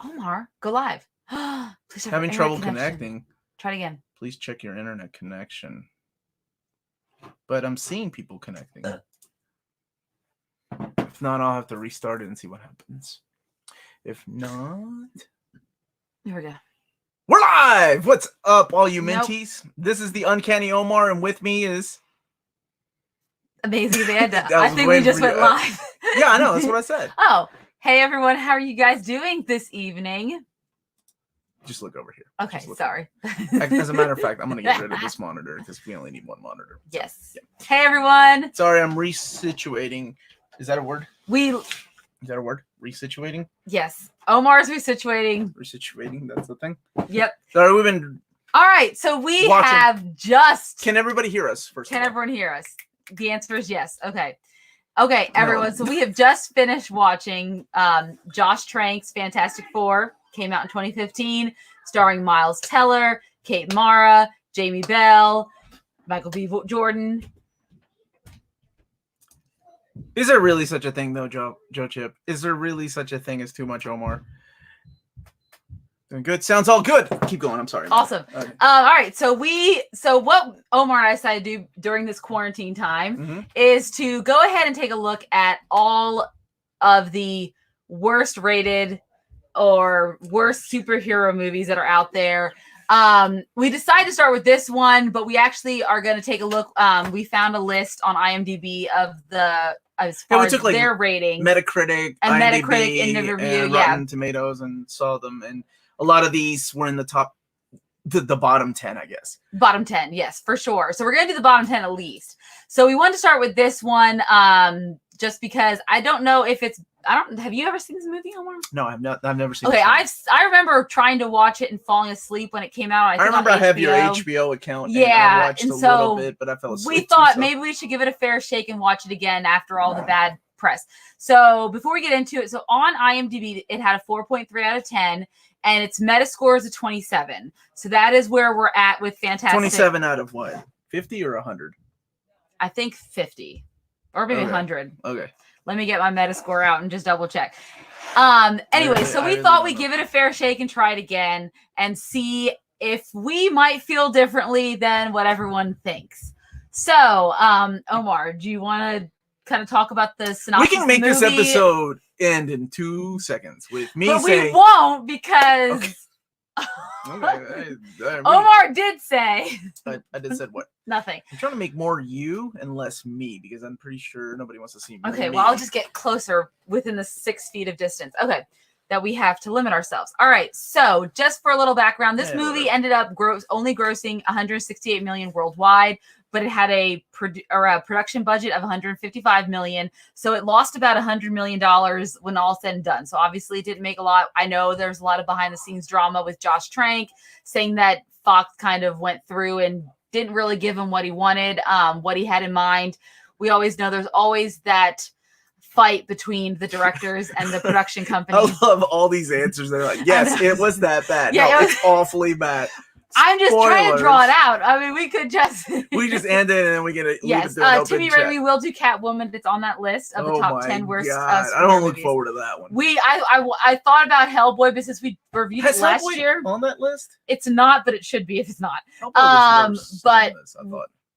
Omar, go live. Please Having trouble connecting. Try it again. Please check your internet connection. But I'm seeing people connecting. If not, I'll have to restart it and see what happens. If not... Here we go. We're live! What's up, all you minties? This is the Uncanny Omar, and with me is... Amazing Amanda. I think we just went live. Yeah, I know. That's what I said. Oh, hey, everyone. How are you guys doing this evening? Just look over here. Okay, sorry. As a matter of fact, I'm going to get rid of this monitor because we only need one monitor. Yes. Yeah. Hey, everyone. Sorry, I'm resituating. Is that a word? Is that a word? Resituating? Yes. Omar's resituating. Resituating, that's the thing? Yep. Sorry, we've been... All right, so we have just... Can everybody hear us first? Can everyone hear us? The answer is yes. Okay. Okay, everyone. No. So we have just finished watching Josh Trank's Fantastic Four. Came out in 2015, starring Miles Teller, Kate Mara, Jamie Bell, Michael B. Jordan. Is there really such a thing, though, Joe Chip? Is there really such a thing as too much Omar? Doing good. Sounds all good. Keep going. I'm sorry. Awesome. Okay. All right. So what Omar and I decided to do during this quarantine time is to go ahead and take a look at all of the worst rated or worst superhero movies that are out there. We decided to start with this one, but we actually are going to take a look. We found a list on IMDb of as far as their rating, Metacritic, and IMDb, Metacritic in the review, and Rotten Tomatoes, and saw them. And a lot of these were in the top, the bottom 10, I guess. Bottom 10, yes, for sure. So we're going to do the bottom 10 at least. So we wanted to start with this one, just because I don't know if it's. Have you ever seen this movie, Omar? No, I've never seen it. Okay, I remember trying to watch it and falling asleep when it came out. I remember I have your HBO account. Yeah, and I watched a little bit, but I fell asleep. We thought maybe we should give it a fair shake and watch it again after all the bad press. So before we get into it, so on IMDb, it had a 4.3 out of 10, and its Metascore is a 27. So that is where we're at with Fantastic. 27 out of what? 50 or 100? I think 50, or maybe 100. Okay. Let me get my Metascore out and just double check. Anyway, so we thought we'd give it a fair shake and try it again and see if we might feel differently than what everyone thinks. So, Omar, do you want to kind of talk about the synopsis? We can make this episode end in 2 seconds with me saying... we won't because... Okay. Omar did say... I did said what? Nothing. I'm trying to make more you and less me because I'm pretty sure nobody wants to see me. Okay, well, I'll just get closer within the 6 feet of distance. Okay, that we have to limit ourselves. All right, so just for a little background, this movie ended up only grossing $168 million worldwide, but it had a production budget of $155 million, so it lost about $100 million when all said and done. So obviously it didn't make a lot. I know there's a lot of behind-the-scenes drama with Josh Trank saying that Fox kind of went through and didn't really give him what he wanted, what he had in mind. We always know there's always that fight between the directors and the production company. I love all these answers. They're like, yes, it was that bad. Yeah, no, it's awfully bad. I'm just trying to draw it out. I mean, we could just... we just end it and then we get it. Yes, to be right, we will do Catwoman. It's on that list of the top 10 worst. I don't look forward to that one. I thought about Hellboy, but since we reviewed it last year... on that list? It's not, but it should be if it's not.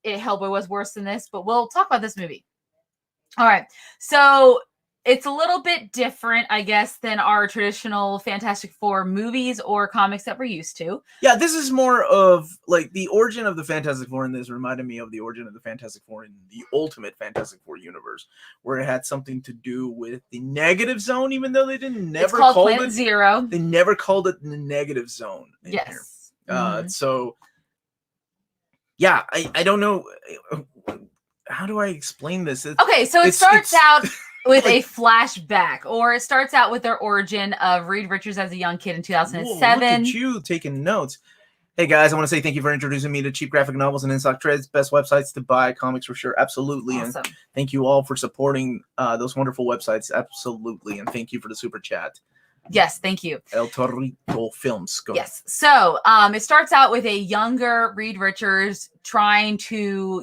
Hellboy was worse than this, but we'll talk about this movie. All right, so... it's a little bit different, I guess, than our traditional Fantastic Four movies or comics that we're used to. Yeah, this is more of, like, the origin of the Fantastic Four in this reminded me of the origin of the Fantastic Four in the Ultimate Fantastic Four universe, where it had something to do with the negative zone, even though they never called Planet Zero. They never called it the negative zone. Yes. So, yeah, I don't know. How do I explain this? Okay, so it starts out... with a flashback, or it starts out with their origin of Reed Richards as a young kid in 2007. Whoa, look at you taking notes. Hey guys, I want to say thank you for introducing me to cheap graphic novels and in-stock trades, best websites to buy comics for sure. Absolutely. Awesome. And thank you all for supporting those wonderful websites. Absolutely. And thank you for the super chat. Yes, thank you. El Torito Films. Go ahead. So it starts out with a younger Reed Richards trying to,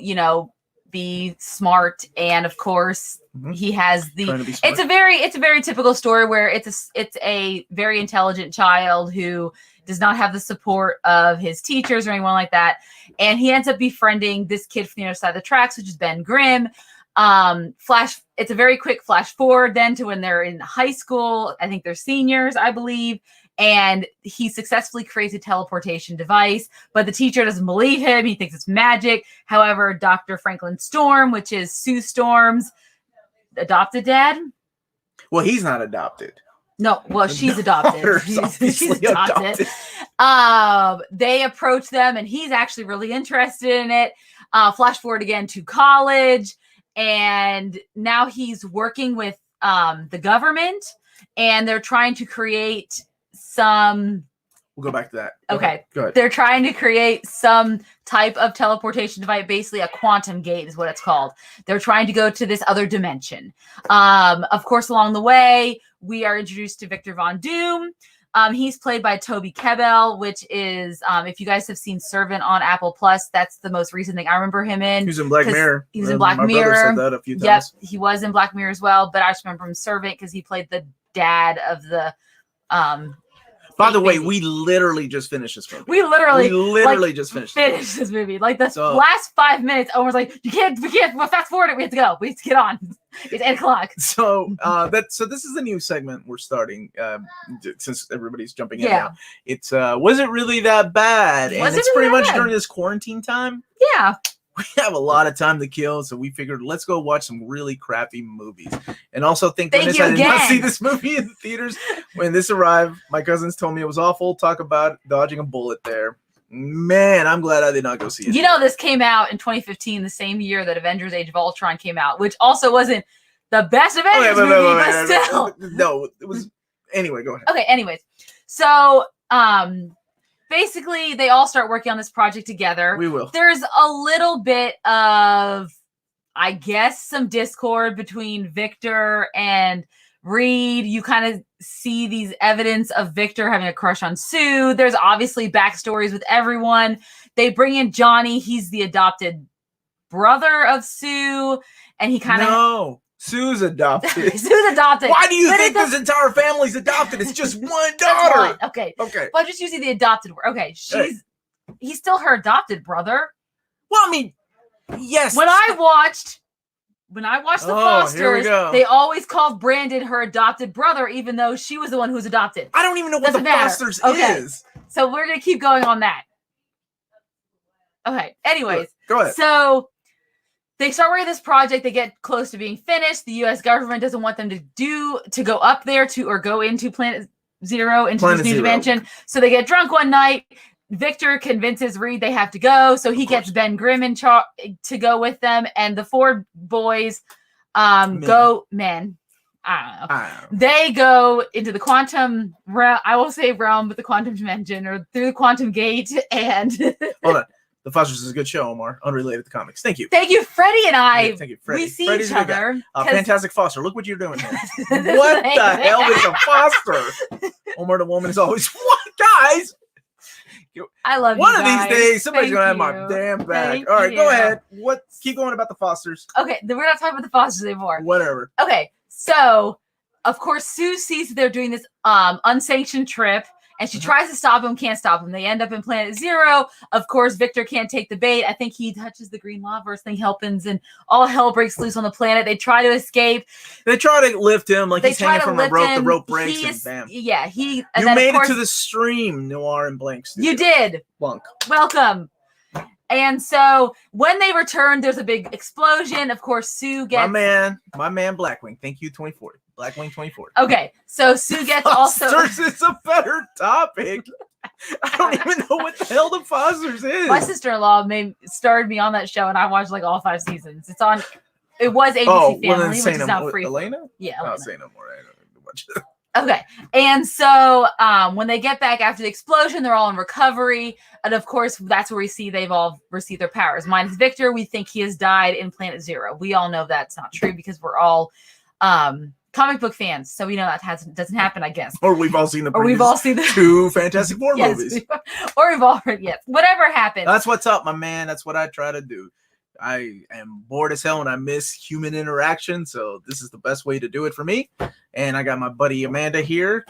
be smart, and of course he has the. Trying to be smart. It's a very typical story where it's a very intelligent child who does not have the support of his teachers or anyone like that, and he ends up befriending this kid from the other side of the tracks, which is Ben Grimm. It's a very quick flash forward then to when they're in high school. I think they're seniors, I believe. And he successfully creates a teleportation device, but the teacher doesn't believe him. He thinks it's magic. However, Dr. Franklin Storm, which is Sue Storm's adopted dad. Well, he's not adopted. No, well, she's adopted. She's adopted. They approach them, and he's actually really interested in it. Flash forward again to college, and now he's working with the government, and they're trying to create some. We'll go back to that. Okay. Go ahead. They're trying to create some type of teleportation device, basically a quantum gate is what it's called. They're trying to go to this other dimension. Of course, along the way, we are introduced to Victor Von Doom. He's played by Toby Kebbell, which is, if you guys have seen Servant on Apple Plus, that's the most recent thing I remember him in. He was in Black Mirror. He was in Black Mirror. My brother said that a few times. Yep, he was in Black Mirror as well, but I just remember him Servant because he played the dad of the By the way, we literally just finished this movie. We literally just finished this movie. Like the last 5 minutes, Omar's like, we can't fast forward it. We have to go. We have to get on. It's 8 o'clock. So this is a new segment we're starting since everybody's jumping in now. It's was it really that bad? And it's pretty much during this quarantine time. Yeah. We have a lot of time to kill, so we figured let's go watch some really crappy movies. And also thank goodness I did not see this movie in the theaters when this arrived. My cousins told me it was awful. Talk about dodging a bullet there. Man, I'm glad I did not go see it. You know, this came out in 2015, the same year that Avengers Age of Ultron came out, which also wasn't the best Avengers movie, but still. No, it was. Anyway, go ahead. Okay, anyways. So, basically, they all start working on this project together. We will. There's a little bit of, I guess, some discord between Victor and Reed. You kind of see these evidence of Victor having a crush on Sue. There's obviously backstories with everyone. They bring in Johnny. He's the adopted brother of Sue, and he kind of... No. Sue's adopted. Sue's adopted. Why do you think this entire family's adopted? It's just one daughter. Okay. Okay. But just using the adopted word. Okay. He's still her adopted brother. Well, I mean, yes. When I watched the Fosters, they always called Brandon her adopted brother, even though she was the one who was adopted. I don't even know what the Fosters is. So we're going to keep going on that. Okay. Anyways. Go ahead. So they start working this project. They get close to being finished. The U.S. government doesn't want them to go up there or go into Planet Zero, into this new dimension. So they get drunk one night. Victor convinces Reed they have to go. So he gets Ben Grimm in charge to go with them. And the 4 boys go. Men. I don't know. They go into the quantum realm. I will say realm, but the quantum dimension or through the quantum gate. And hold on. The Fosters is a good show, Omar. Unrelated to comics. Thank you. Thank you, Freddie and I. Thank you, Freddie. We see Freddie's each other. Fantastic Foster. Look what you're doing here. What the hell is a foster? Omar the woman is always, what, guys? I love One you of guys. these days, somebody's going to have Thank my you. damn back. Thank All right, you. go ahead. Keep going about the Fosters. Okay, then we're not talking about the Fosters anymore. Whatever. Okay, so, of course, Sue sees that they're doing this unsanctioned trip, and she tries to stop them, can't stop them. They end up in Planet Zero. Of course, Victor can't take the bait. I think he touches the green lava or something happens, and all hell breaks loose on the planet. They try to escape. They try to lift him like he's hanging from a rope. The rope breaks and bam. Yeah, You made it to the stream, Noir and Blank Studio. You did. Blank. Welcome. And so when they return, there's a big explosion. Of course, Sue gets... My man Blackwing. Thank you, 24. Blackwing 24. Okay, so Sue gets also... Fosters is a better topic. I don't even know what the hell the Fosters is. My sister-in-law started me on that show, and I watched like all 5 seasons. It was ABC Family, which is now free. Elena? Yeah. I'll say no more. I don't know much. Okay, and so when they get back after the explosion, they're all in recovery, and of course, that's where we see they've all received their powers. Minus Victor, we think he has died in Planet Zero. We all know that's not true because we're all comic book fans, so we know that doesn't happen, I guess. Or we've all seen the 2 Fantastic Four movies. Or we've all heard, yes. Whatever happened. That's what's up, my man. That's what I try to do. I am bored as hell and I miss human interaction, so this is the best way to do it for me. And I got my buddy Amanda here,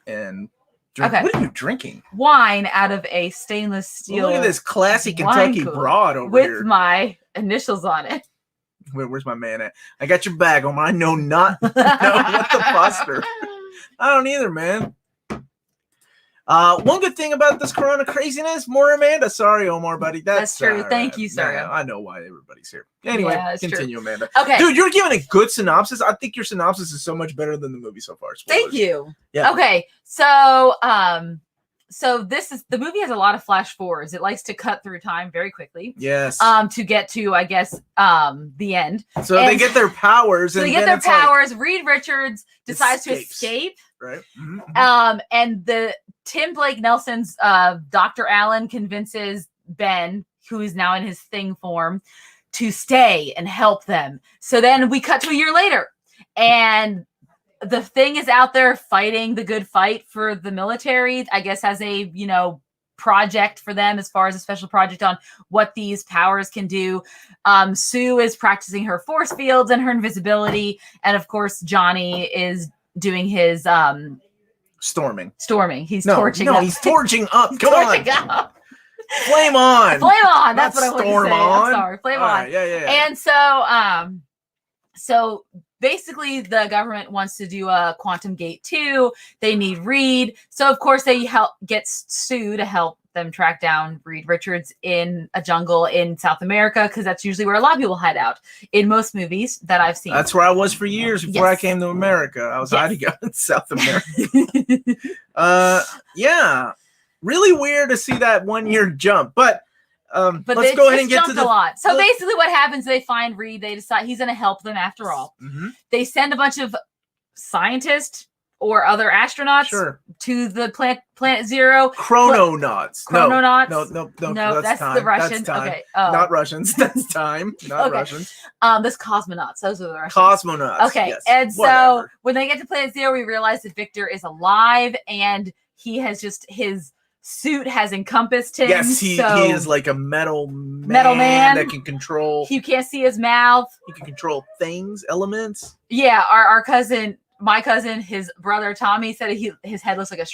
and drink. Okay. What are you drinking? Wine out of a stainless steel. Look at this classy wine Kentucky cooler broad over with here. my initials on it. Where's my man at? I got your bag, Omar. I know not know what the buster. I don't either, man. One good thing about this Corona craziness, more Amanda. Sorry, Omar, buddy. That's true. Thank you, sir. I know why everybody's here. Anyway, Yeah, continue, true. Amanda. Okay. Dude, you're giving a good synopsis. I think your synopsis is so much better than the movie so far. Spoilers. Thank you. Yeah. Okay. So, the movie has a lot of flash forwards. It likes to cut through time very quickly. Yes. To get to, I guess, the end. So they get their powers. So and they get then their it's powers. Reed Richards decides to escapes. escape. Right. Mm-hmm. And the Tim Blake Nelson's Dr. Allen convinces Ben, who is now in his thing form, to stay and help them. So then we cut to a year later, and the thing is out there fighting the good fight for the military, I guess, as a, project for them as far as a special project on what these powers can do. Sue is practicing her force fields and her invisibility. And of course, Johnny is doing his Storming. He's torching up. No, he's torching up. He's Come torching on. up. Flame on. Flame on. That's Not what I wanted to storm say. on. I'm sorry. Flame All on. right, yeah. And so basically the government wants to do a Quantum Gate 2. They need Reed. So of course they get Sue to help them track down Reed Richards in a jungle in South America, because that's usually where a lot of people hide out in most movies that I've seen. That's where I was for years before I Yes. came to America. I was hiding out in South America. Yeah. Really weird to see that 1 year jump. But let's go ahead and get to the a lot. So basically what happens, they find Reed, they decide he's going to help them after all. Mm-hmm. They send a bunch of scientists or other astronauts to the planet Zero. Chrononauts. Chrononauts. No, that's time. the Russian. That's time. Okay. Not Russians. That's time. Not Okay. Russians. This cosmonauts. Those are the Russians. Cosmonauts. Okay. Yes. And so Whatever. when they get to planet Zero, we realize that Victor is alive, and he has just his suit has encompassed him. Yes, he is like a metal man that can control. You can't see his mouth. He can control things, elements. Yeah, our cousin, my cousin, his brother Tommy said his head looks like the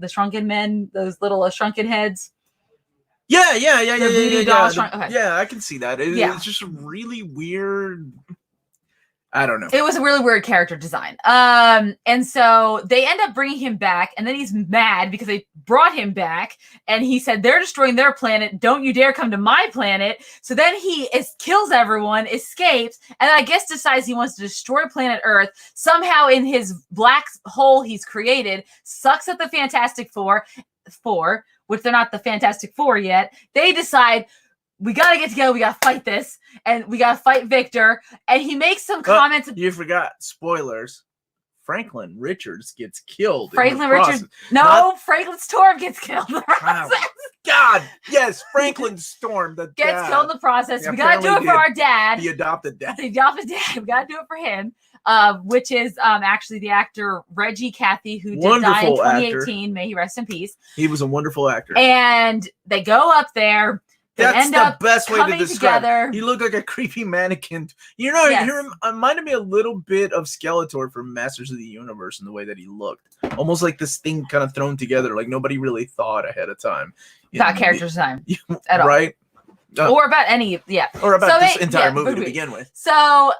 shrunken men, those little shrunken heads. Yeah. voodoo doll shrunk- okay. Yeah, I can see that. Yeah. It's just really weird. I don't know. It was a really weird character design. And so they end up bringing him back, and then he's mad because they brought him back, and he said, they're destroying their planet. Don't you dare come to my planet. So then he kills everyone, escapes, and I guess decides he wants to destroy planet Earth. Somehow in his black hole he's created, sucks at the Fantastic Four, which they're not the Fantastic Four yet. They decide, we got to get together. We got to fight this. And we got to fight Victor. And he makes some comments. You forgot. Spoilers. Franklin Richards gets killed. Franklin Richards. No, Franklin Storm gets killed in the process. God. Yes. Franklin Storm. Gets killed in the process. Yeah, we got to do it for our dad. The adopted dad. The adopted dad. We got to do it for him. Which is actually the actor Reggie Cathy, who did die in 2018. Actor. May he rest in peace. He was a wonderful actor. And they go up there. That's the best way to describe together. He looked like a creepy mannequin. You know, Yes. he reminded me a little bit of Skeletor from Masters of the Universe in the way that he looked. Almost like this thing kind of thrown together, like nobody really thought ahead of time. About character design at all. Right? Or about any, Or about this entire movie to begin with. So,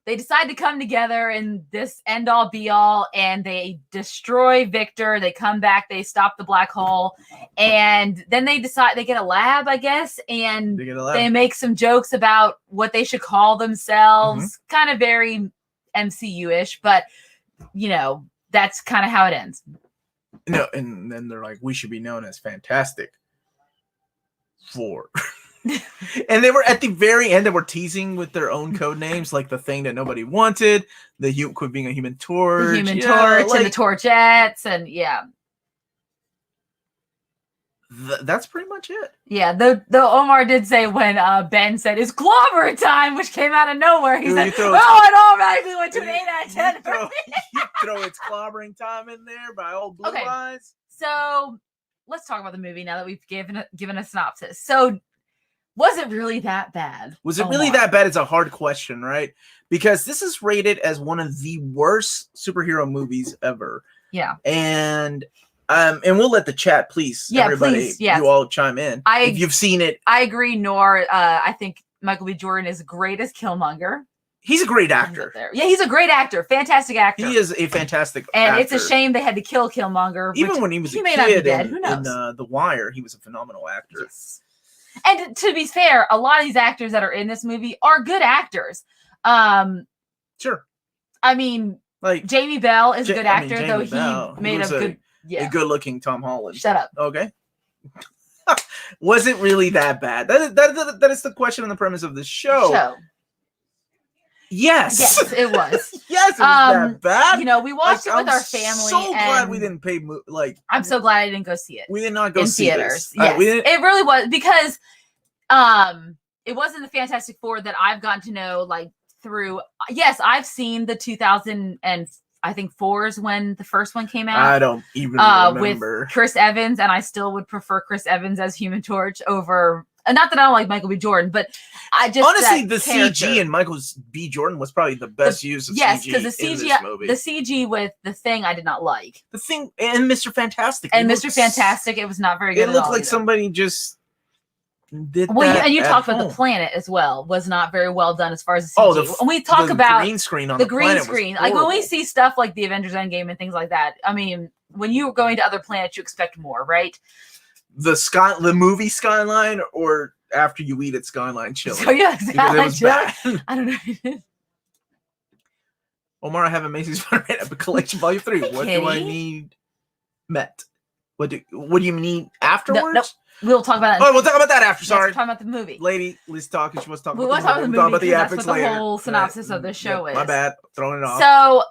they decide to come together in this end all be all, and they destroy Victor. They come back, they stop the black hole, and then they decide they get a lab, I guess, and they make some jokes about what they should call themselves. Kind of very MCU-ish, but that's kind of how it ends. No, and then they're like, we should be known as Fantastic Four. And they were at the very end, they were teasing with their own code names, like the thing that nobody wanted, quit being a Human Torch, and the Torchettes, and that's pretty much it. Yeah, the Omar did say when Ben said it's clobber time, which came out of nowhere. He said, "Oh, it automatically went to an 8 out of 10." You throw its clobbering time in there by old Blue Eyes. So let's talk about the movie now that we've given a synopsis. So Was it really that bad? Was it really that bad? It's a hard question, right? Because this is rated as one of the worst superhero movies ever. Yeah. And we'll let the chat, please, everybody, please, yes. you all chime in if you've seen it. I agree, Nor. I think Michael B. Jordan is great as Killmonger. He's a great actor. Yeah, he's a great actor. Fantastic actor. He is a fantastic and actor. It's a shame they had to kill Killmonger. Even when he was a may kid not be dead. Who knows? in The Wire, he was a phenomenal actor. Yes. And to be fair, a lot of these actors that are in this movie are good actors. Sure. I mean, like Jamie Bell is a good actor, though he made a good-looking Tom Holland. Shut up. Okay. Was it really that bad? That is the question and the premise of this show. Yes. Yes, it was. Yes, it was that bad. You know, we watched it with our family. So glad we didn't pay. I'm so glad I didn't go see it. We did not go in see theaters. This. Yes, it really was because it wasn't the Fantastic Four that I've gotten to know like through. Yes, I've seen the 2000 and I think 4s when the first one came out. I don't even remember. With Chris Evans, and I still would prefer Chris Evans as Human Torch over. Not that I don't like Michael B. Jordan, but I just honestly the CG in Michael B. Jordan was probably the best use of CG. Because the CG, the CG with the Thing, I did not like. The Thing and Mr. Fantastic, Mr. Fantastic, it was not very good. It looked like somebody just did that. And you talked about the planet as well. Was not very well done as far as the CG. When we talk about green screen on the green screen, like when we see stuff like the Avengers Endgame and things like that. I mean, when you're going to other planets, you expect more, right? The movie Skyline, or after you eat at Skyline chili. So yeah, exactly. It was bad. I don't know. Omar, I have a Macy's Run-Up Collection Volume 3. What do I need met? What do you need afterwards? No, we'll talk about that. Oh, we'll talk about that after. Sorry. Let's talk about the movie. Lady, let's talk. She wants to talk about the movie. We'll talk about the epics later. That's what the whole synopsis of the show is. My bad. Throwing it off. So,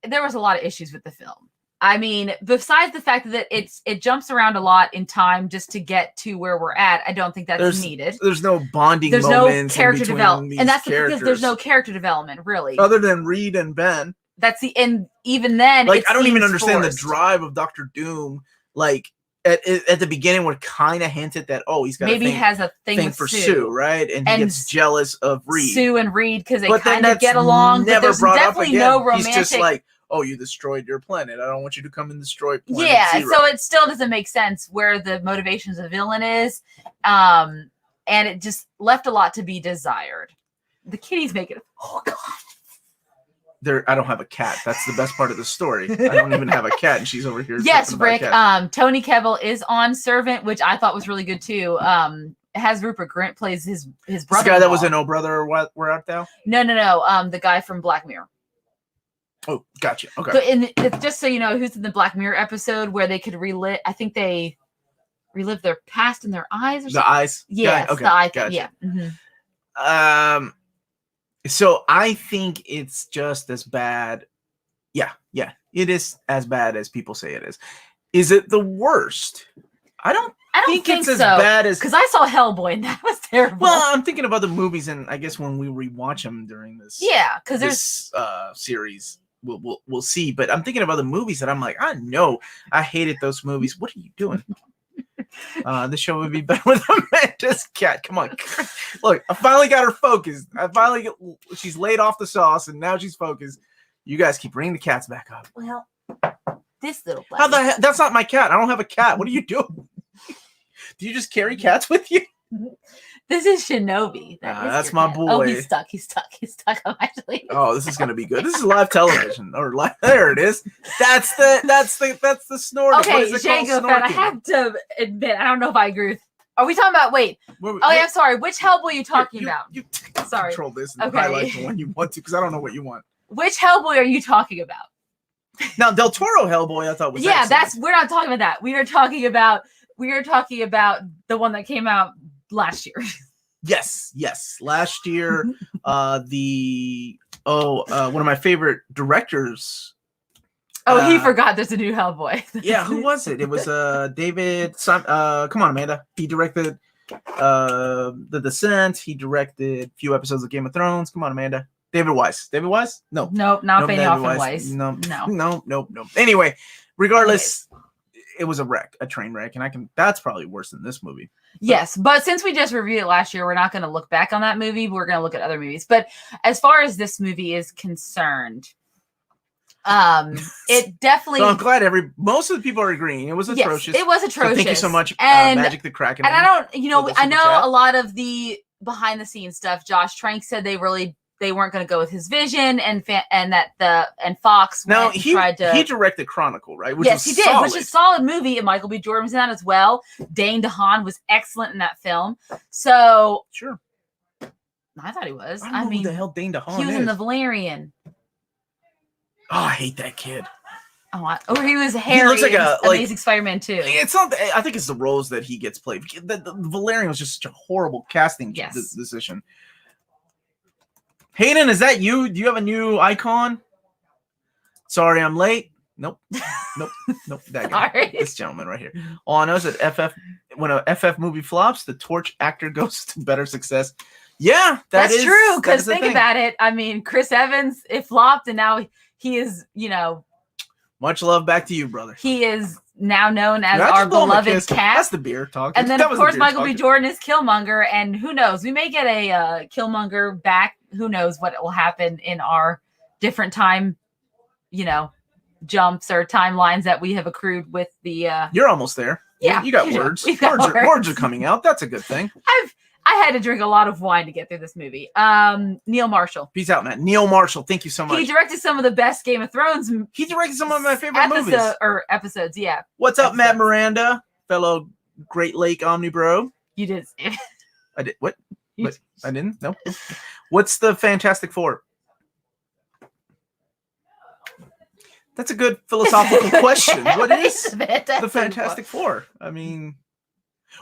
there was a lot of issues with the film. I mean, besides the fact that it jumps around a lot in time just to get to where we're at, I don't think that's needed. There's no bonding. There's no character development, and that's because there's no character development really, other than Reed and Ben. And even then, I don't even understand the drive of Dr. Doom. Like at the beginning, would kind of hinted that he's got maybe has a thing for Sue, right? And he gets jealous of Reed, Sue and Reed because they kind of get along. But there's definitely no romantic. He's just like, oh, you destroyed your planet. I don't want you to come and destroy planet Zero. So it still doesn't make sense where the motivations of the villain is. And it just left a lot to be desired. The kitty's making it. Oh, God. I don't have a cat. That's the best part of the story. I don't even have a cat, and she's over here. Yes, Rick. Tony Kebbell is on Servant, which I thought was really good, too. It has Rupert Grint plays his brother. The guy that was in Oh Brother or What? We're Out Thou? No. The guy from Black Mirror. Oh, gotcha. Okay. So just so you know, who's in the Black Mirror episode where they could relive? I think they relive their past in their eyes. Or something? The eyes. Yeah. Okay. The eye. Gotcha. Yeah. Mm-hmm. So I think it's just as bad. Yeah. It is as bad as people say it is. Is it the worst? I don't think it's as bad as, because I saw Hellboy and that was terrible. Well, I'm thinking about the movies, and I guess when we rewatch them during this, because this series, we'll see. But I'm thinking about the movies that I'm like, I know I hated those movies. What are you doing? The show would be better with Amanda's cat. Come on, look, I finally got her focused. She's laid off the sauce, and now she's focused. You guys keep bringing the cats back up. Well, this little how the heck? That's not my cat. I don't have a cat. What are you doing? Do you just carry cats with you? This is Shinobi. That's my boy. Oh, he's stuck. I'm actually. Oh, this is gonna be good. This is live television, or live. There it is. That's the snorting. Okay, Django fan. I have to admit, I don't know if I agree with. Are we talking about? Wait. I'm sorry. Which Hellboy are you talking about? You sorry. Control this and highlight the one you want to, because I don't know what you want. Which Hellboy are you talking about? Now, Del Toro Hellboy, I thought was we're not talking about that. We are talking about the one that came out last year. Yes. Last year, one of my favorite directors. He forgot there's a new Hellboy. Yeah, who was it? It was David. Come on, Amanda. He directed The Descent. He directed a few episodes of Game of Thrones. Come on, Amanda. David Weiss. No. Nope, not Benioff and Weiss. No. Anyway, regardless, it was a train wreck, and that's probably worse than this movie. Yes, but since we just reviewed it last year, we're not going to look back on that movie. We're going to look at other movies. But as far as this movie is concerned, it definitely. So I'm glad most of the people are agreeing. It was atrocious. Yes, it was atrocious. So thank you so much, and Magic the Kraken. And I don't, I know a lot of the behind the scenes stuff. Josh Trank said they weren't going to go with his vision, and Fox. Now he directed Chronicle, right? Yes, he did, which is a solid movie. And Michael B. Jordan was in that as well. Dane DeHaan was excellent in that film. So sure, I thought he was. I mean, who the hell Dane DeHaan he was in the Valerian. Oh, I hate that kid. He was Harry. He looks like Amazing Spider-Man 2. It's not. I think it's the roles that he gets played. The Valerian was just such a horrible casting decision. Hayden, is that you? Do you have a new icon? Sorry, I'm late. Nope. That guy. This gentleman right here. All I know is that when a FF movie flops, the Torch actor goes to better success. Yeah, that's true. Because think about it. I mean, Chris Evans, it flopped, and now he is, much love back to you, brother. He is now known as our beloved Cat. That's the beer talk. And then, of course, Michael B. Jordan is Killmonger, and who knows? We may get a Killmonger back. Who knows what will happen in our different time, jumps or timelines that we have accrued with the. You're almost there. Yeah, you got words. Words are coming out. That's a good thing. I had to drink a lot of wine to get through this movie. Neil Marshall. Peace out, man. Neil Marshall, thank you so much. He directed some of the best Game of Thrones. He directed some of my favorite movies. Episodes, yeah. What's up, Matt Miranda, fellow Great Lake Omnibro? You did. I did. What? I didn't? No. What's the Fantastic Four? That's a good philosophical question. What is the Fantastic Four? I mean...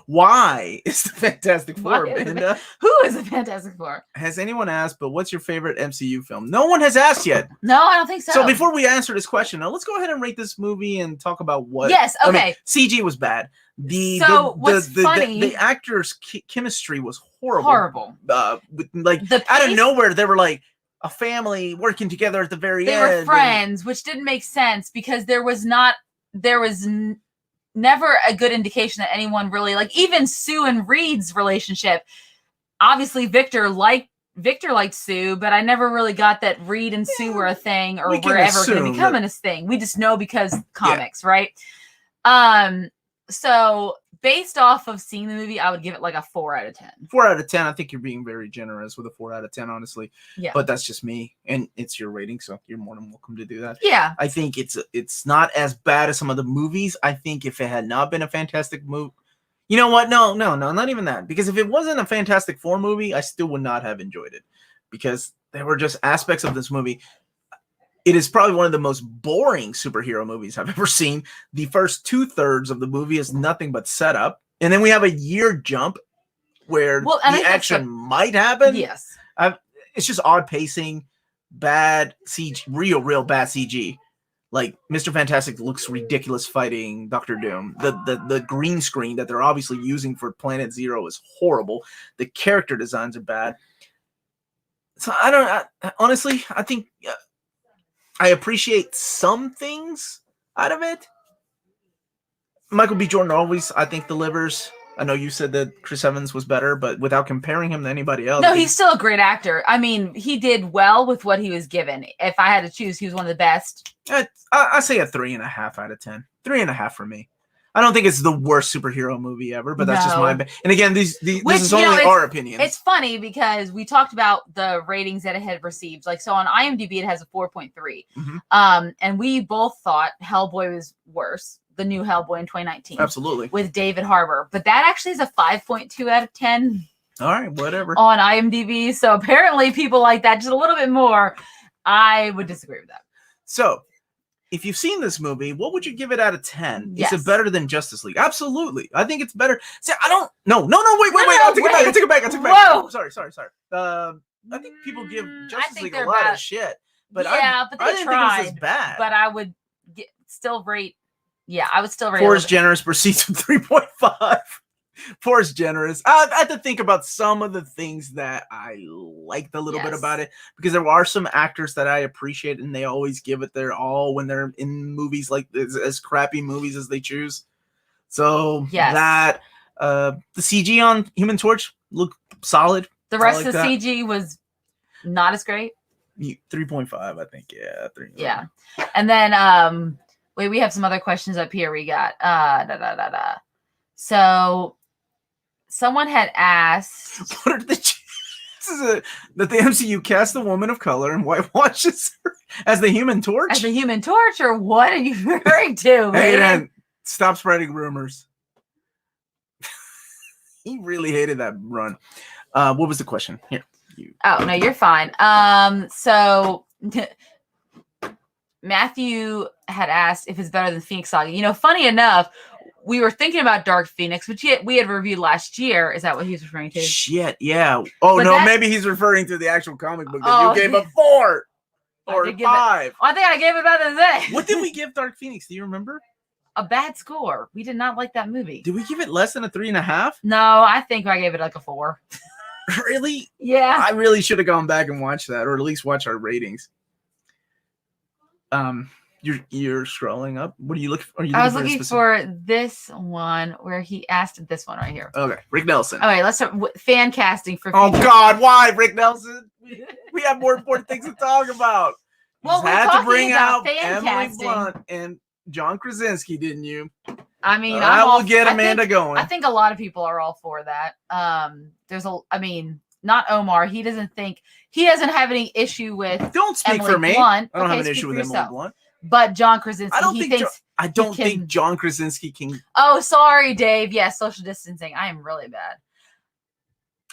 Why is the Fantastic Four, Amanda? Who is the Fantastic Four? Has anyone asked, but what's your favorite MCU film? No one has asked yet. No, I don't think so. So before we answer this question, now let's go ahead and rate this movie and talk about what... Yes, okay. I mean, CG was bad. What's funny... The actors' chemistry was horrible. Horrible. Out of nowhere, they were like a family working together at the very end. They were friends, which didn't make sense because there was never a good indication that anyone really even Sue and Reed's relationship. Obviously, Victor liked Sue, but I never really got that Reed and Sue were a thing or were ever going to become a thing. We just know because comics, right? So based off of seeing the movie, I would give it like a 4 out of 10. 4 out of 10. I think you're being very generous with a 4 out of 10, honestly. Yeah. But that's just me, and it's your rating, so you're more than welcome to do that. Yeah. I think it's not as bad as some of the movies. I think if it had not been a Fantastic movie, you know what? No, not even that. Because if it wasn't a Fantastic Four movie, I still would not have enjoyed it. Because there were just aspects of this movie. It is probably one of the most boring superhero movies I've ever seen. The first 2/3 of the movie is nothing but setup. And then we have a year jump where the action might happen. Yes. It's just odd pacing, bad CG, real bad CG. Like Mr. Fantastic looks ridiculous fighting Dr. Doom. The green screen that they're obviously using for Planet Zero is horrible. The character designs are bad. So honestly, I think I appreciate some things out of it. Michael B. Jordan always, I think, delivers. I know you said that Chris Evans was better, but without comparing him to anybody else. No, he's still a great actor. I mean, he did well with what he was given. If I had to choose, he was one of the best. I say a 3.5 out of 10. 3.5 for me. I don't think it's the worst superhero movie ever, but that's just my opinion. And again, this is only our opinion. It's funny because we talked about the ratings that it had received. So on IMDb, it has a 4.3. Mm-hmm. And we both thought Hellboy was worse. The new Hellboy in 2019. Absolutely. With David Harbour. But that actually is a 5.2 out of 10. All right, whatever. On IMDb. So apparently people like that just a little bit more. I would disagree with that. So, if you've seen this movie, what would you give it out of 10? Yes. Is it better than Justice League? Absolutely. I think it's better. See, I don't... No, wait. I'll take it back. Whoa. Sorry. I think people give Justice League a lot of shit. But but they I didn't tried. think it was as bad. But I would still rate... Yeah, I would still rate... 4 is generous, proceeds with 3.5. Forrest generous. I had to think about some of the things that I liked a little bit Yes. about it, because there are some actors that I appreciate and they always give it their all when they're in movies like this, as crappy movies as they choose. So Yes. that the CG on Human Torch looked solid. The rest of the CG was not as great. 3.5, I think. Yeah, 3. Yeah. And then wait, we have some other questions up here. We got So someone had asked, what are the chances that the MCU casts a woman of color and whitewashes her as the Human Torch? As the Human Torch, or what are you referring to? Hey, man, stop spreading rumors. He really hated that run. What was the question? Here. Oh, no, you're fine. So Matthew had asked if it's better than Phoenix Saga. You know, funny enough, we were thinking about Dark Phoenix, which we had reviewed last year. Is that what he was referring to? Shit, yeah. Oh, but no, maybe he's referring to the actual comic book that you gave a 4 or 5. I think I gave it better than that. What did we give Dark Phoenix? Do you remember? A bad score. We did not like that movie. Did we give it less than a 3.5? No, I think I gave it like a 4. Really? Yeah. I really should have gone back and watched that, or at least watch our ratings. You're scrolling up. What are you looking for? I was looking for this one where he asked this one right here. Okay, Rick Nelson. Okay, let's start fan casting for. Oh God, why Rick Nelson? We have more important things to talk about. Well, we had to bring out fan Emily casting. Blunt and John Krasinski, didn't you? I mean, I will get Amanda going. I think a lot of people are all for that. Not Omar. He doesn't have any issue with. Don't speak Emily for me. Blunt. I don't have an issue with Emily Blunt. But John Krasinski, I don't think John Krasinski can. Oh, sorry, Dave. Yes, social distancing. I am really bad.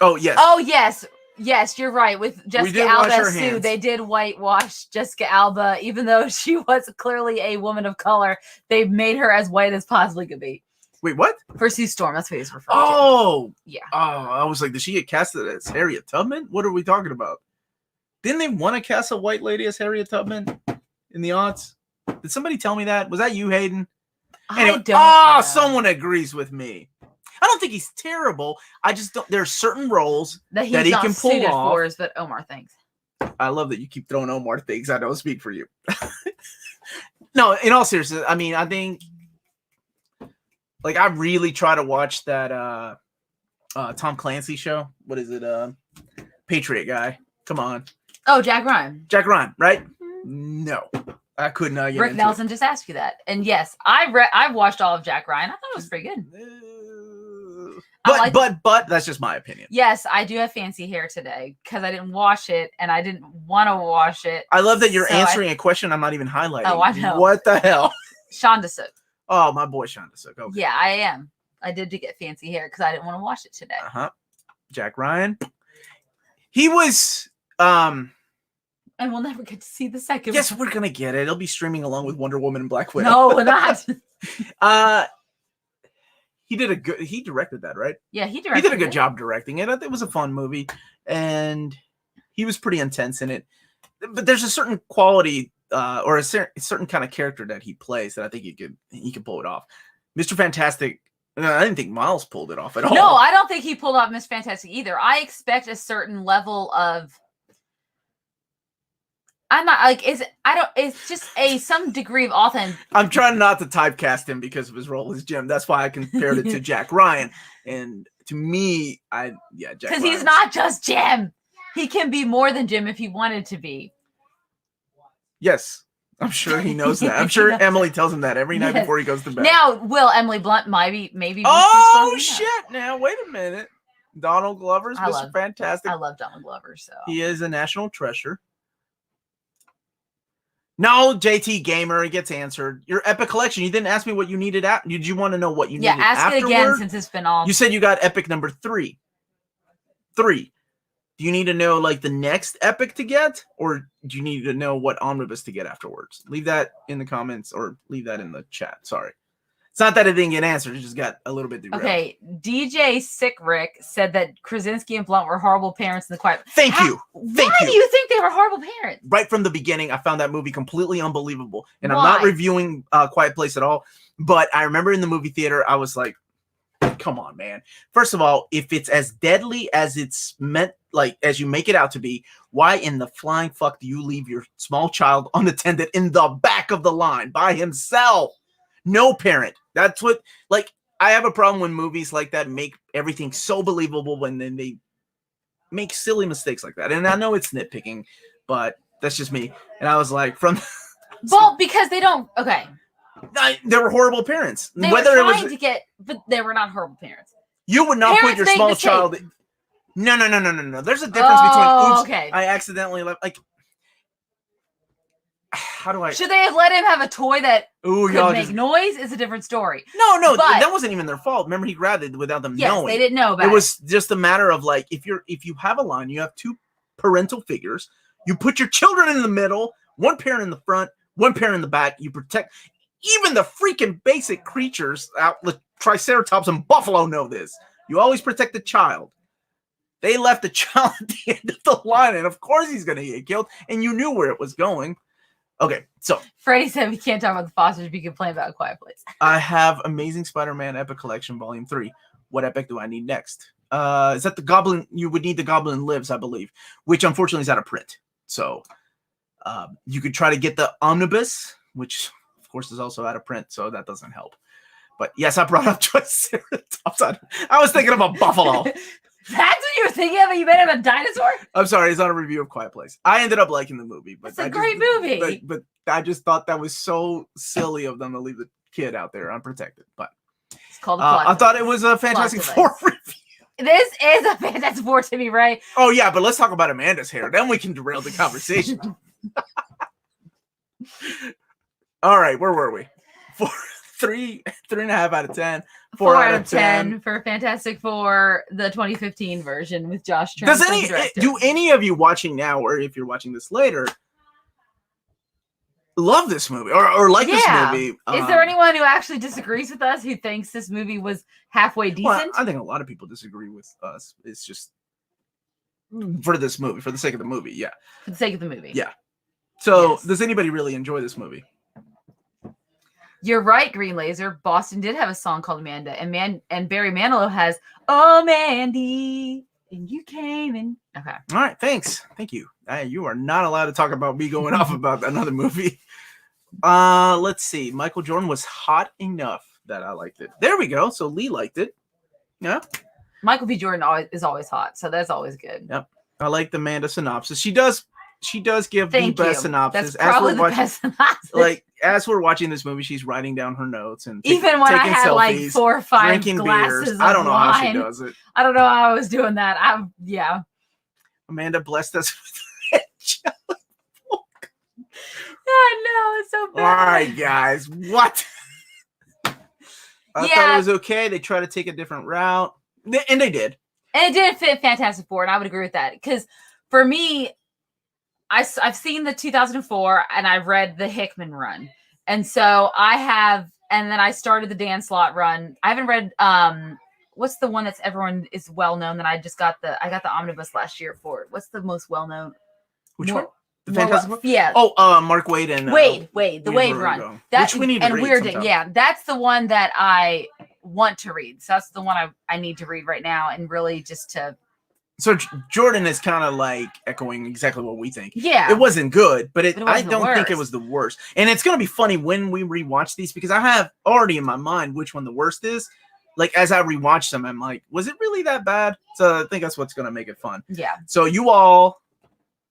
Oh yes. Oh yes. Yes, you're right. With Jessica Alba Sue, they did whitewash Jessica Alba, even though she was clearly a woman of color. They made her as white as possibly could be. Wait, what? For Sue Storm, that's what he's referring to. Oh, yeah. Oh, I was like, did she get casted as Harriet Tubman? What are we talking about? Didn't they want to cast a white lady as Harriet Tubman in the odds? Did somebody tell me that? Was that you, Hayden? Anyway, someone agrees with me. I don't think he's terrible. I just don't. There are certain roles that he can pull off. But Omar thinks. I love that you keep throwing Omar things. I don't speak for you. No, in all seriousness, I mean, I think, like, I really try to watch that Tom Clancy show. What is it? Patriot guy. Come on. Oh, Jack Ryan. Jack Ryan, right? No, I could not get Rick Nelson just asked you that, and yes, I've watched all of Jack Ryan. I thought it was pretty good. But that's just my opinion. Yes, I do have fancy hair today because I didn't wash it and I didn't want to wash it. I love that you're answering a question I'm not even highlighting. Oh, I know. What the hell? Shonda Sook. Oh, my boy Shonda Sook. Okay. Yeah, I am. I did to get fancy hair because I didn't want to wash it today. Jack Ryan. He was and we'll never get to see the second one. Yes, we're gonna get it. It'll be streaming along with Wonder Woman and Black Widow. No, we're not. He directed that, right? Yeah, he directed it. He did a good job directing it. I think it was a fun movie, and he was pretty intense in it. But there's a certain quality or a certain kind of character that he plays that I think he could pull it off. Mr. Fantastic, I didn't think Miles pulled it off at all. No, I don't think he pulled off Mr. Fantastic either. I expect a certain level of. I'm not like it's just some degree of authenticity. I'm trying not to typecast him because of his role as Jim. That's why I compared it to Jack Ryan. And to me, Jack Ryan. Because he's not just Jim. He can be more than Jim if he wanted to be. Yes. I'm sure he knows that. I'm sure Emily tells him that every night before he goes to bed. Now, will Emily Blunt maybe oh shit, now wait a minute. Donald Glover's Mr. Fantastic. I love Donald Glover, so he is a national treasure. No, JT Gamer, it gets answered. Your Epic collection. You didn't ask me what you needed. Did you want to know what you needed? Yeah, ask afterward? It again since it's been all. You said you got Epic number 3. 3. Do you need to know like the next Epic to get, or do you need to know what omnibus to get afterwards? Leave that in the comments or leave that in the chat. Sorry. It's not that it didn't get answered. It just got a little bit derailed. Okay. DJ Sick Rick said that Krasinski and Blunt were horrible parents in The Quiet. Thank you. Why do you think they were horrible parents? Right from the beginning, I found that movie completely unbelievable. And I'm not reviewing Quiet Place at all. But I remember in the movie theater, I was like, God, come on, man. First of all, if it's as deadly as it's meant, like as you make it out to be, why in the flying fuck do you leave your small child unattended in the back of the line by himself? No parent. That's what, like, I have a problem when movies like that make everything so believable when then they make silly mistakes like that. And I know it's nitpicking, but that's just me. And I was like, well, because they don't. Okay. They were horrible parents. They were trying to get, but they were not horrible parents. You would not put your small child. No. There's a difference between. Oops, okay. I accidentally left. Like, how do I? Should they have let him have a toy that could make noise? It's a different story. No, that wasn't even their fault. Remember, he grabbed it without them knowing. They didn't know about it. It was just a matter of like, if you have a line, you have two parental figures. You put your children in the middle, one parent in the front, one parent in the back. You protect. Even the freaking basic creatures out, the Triceratops and Buffalo know this. You always protect the child. They left the child at the end of the line, and of course he's going to get killed, and you knew where it was going. Okay, so. Freddie said we can't talk about the Fosters, we can play about A Quiet Place. I have Amazing Spider-Man Epic Collection Volume 3. What epic do I need next? Is that the Goblin? You would need the Goblin Lives, I believe, which unfortunately is out of print. So you could try to get the Omnibus, which... course is also out of print, so that doesn't help. But yes, I brought up Triceratops. I was thinking of a buffalo. That's what you were thinking of? You made him a dinosaur? I'm sorry, it's on a review of Quiet Place. I ended up liking the movie, but it's a great movie. But I just thought that was so silly of them to leave the kid out there unprotected. But it's called I thought it was a Fantastic Four review. This is a Fantastic Four to me, right? Oh yeah, but let's talk about Amanda's hair. Then we can derail the conversation. All right, where were we? 3.5 out of 10. 4 out of 10 for Fantastic Four, the 2015 version with Josh Trank. Do any of you watching now, or if you're watching this later, love this movie or like this movie? Is there anyone who actually disagrees with us, who thinks this movie was halfway decent? Well, I think a lot of people disagree with us. It's just for this movie, for the sake of the movie, yeah. For the sake of the movie. Yeah. So, does anybody really enjoy this movie? You're right, Green Laser. Boston did have a song called Amanda, and Barry Manilow has "Oh Mandy," and you came in. Okay. All right. Thanks. Thank you. You are not allowed to talk about me going off about another movie. Let's see. Michael Jordan was hot enough that I liked it. There we go. So Lee liked it. Yeah. Michael B. Jordan is always hot, so that's always good. Yep. I like the Amanda synopsis. She does give the best synopsis. That's probably the best synopsis. Like, as we're watching this movie, she's writing down her notes and even when I had selfies, like 4 or 5 drinking glasses beers. I don't know wine. how she does it. I don't know how I was doing that. Amanda blessed us with jelly. I know, it's so bad. All right, guys. What? I thought it was okay. They tried to take a different route. And they did. And it did fit Fantastic Four, and I would agree with that. Because for me, I've seen the 2004, and I've read the Hickman run. And so and then I started the Dan Slott run. I haven't read, what's the one that's everyone is well-known that I got the omnibus last year for it. What's the most well-known? Which one? The Fantastic Four? Yeah. Oh, Mark Waid and... the Waid run. Which we need to read sometime. Yeah, that's the one that I want to read. So that's the one I need to read right now, and really just to... So Jordan is kind of like echoing exactly what we think. Yeah. It wasn't good, but I don't think it worst. was the worst. And it's going to be funny when we rewatch these, because I have already in my mind which one the worst is. Like, as I rewatch them, I'm like, was it really that bad? So I think that's what's going to make it fun. Yeah. So you all...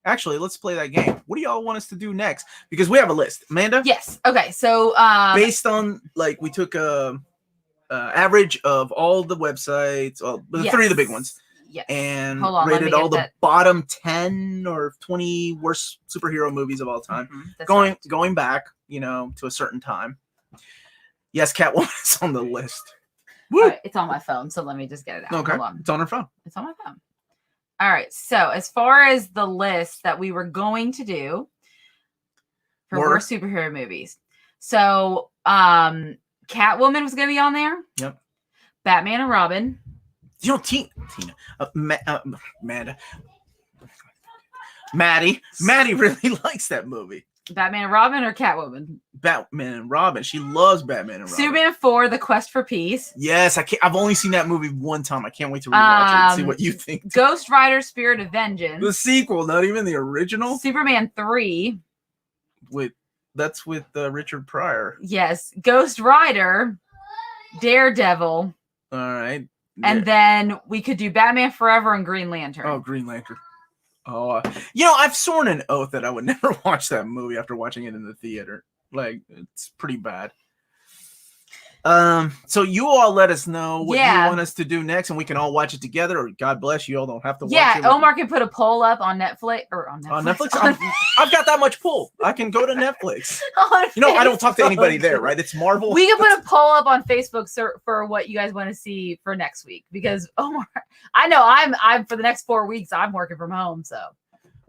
Actually, let's play that game. What do y'all want us to do next? Because we have a list. Amanda? Yes. Okay, so... based on, like, we took a average of all the websites, the 3 of the big ones. Yes. And rated all the bottom 10 or 20 worst superhero movies of all time. Mm-hmm. Going back, to a certain time. Yes, Catwoman is on the list. Woo! Right, it's on my phone, so let me just get it out. Okay. Hold on. It's on her phone. It's on my phone. All right. So as far as the list that we were going to do for worst superhero movies. So Catwoman was going to be on there. Yep. Batman and Robin. Tina, Amanda, Maddie really likes that movie. Batman and Robin or Catwoman? Batman and Robin. She loves Batman and Robin. Superman 4, The Quest for Peace. Yes, I've only seen that movie one time. I can't wait to rewatch it and see what you think. Ghost Rider, Spirit of Vengeance. The sequel, not even the original. Superman 3. That's with Richard Pryor. Yes. Ghost Rider, Daredevil. All right. And then we could do Batman Forever and Green Lantern. Oh, Green Lantern. Oh, I've sworn an oath that I would never watch that movie after watching it in the theater. Like, it's pretty bad. So you all let us know what you want us to do next, and we can all watch it together. Or God bless you all don't have to watch it. Yeah, Omar can put a poll up on Netflix On Netflix. I've got that much pull. I can go to Netflix. I don't talk to anybody there, right? It's Marvel. We can put a poll up on Facebook for what you guys want to see for next week, because Omar, I know I'm for the next 4 weeks I'm working from home, so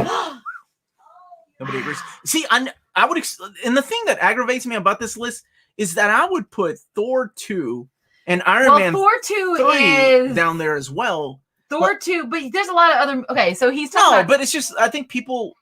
nobody agrees. See, I would, and the thing that aggravates me about this list is that I would put Thor 2 and Iron Man Thor 2 3 is down there as well. Thor 2, but there's a lot of other. Okay, so he's talking about, but it's just, I think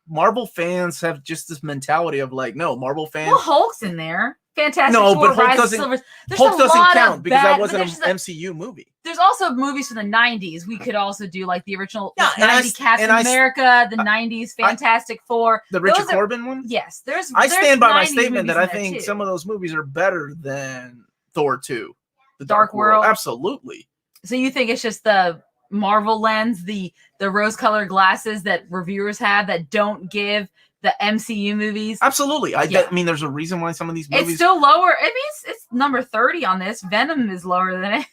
Marvel fans have just this mentality of like, no, Marvel fans. Well, Hulk's in there. Fantastic No, Four, but Hulk Rise of doesn't. Silver. Hulk doesn't count because that wasn't an MCU movie. There's also movies from the 90s. We could also do like the original 90s Captain America, the 90s Fantastic Four. The Richard Corbin one? Yes. I stand by my statement that I think some of those movies are better than Thor 2. The Dark World. Absolutely. So you think it's just the Marvel lens, the rose-colored glasses that reviewers have that don't give the MCU movies? Absolutely. I mean, there's a reason why some of these movies... It's still lower. I mean, it's number 30 on this. Venom is lower than it.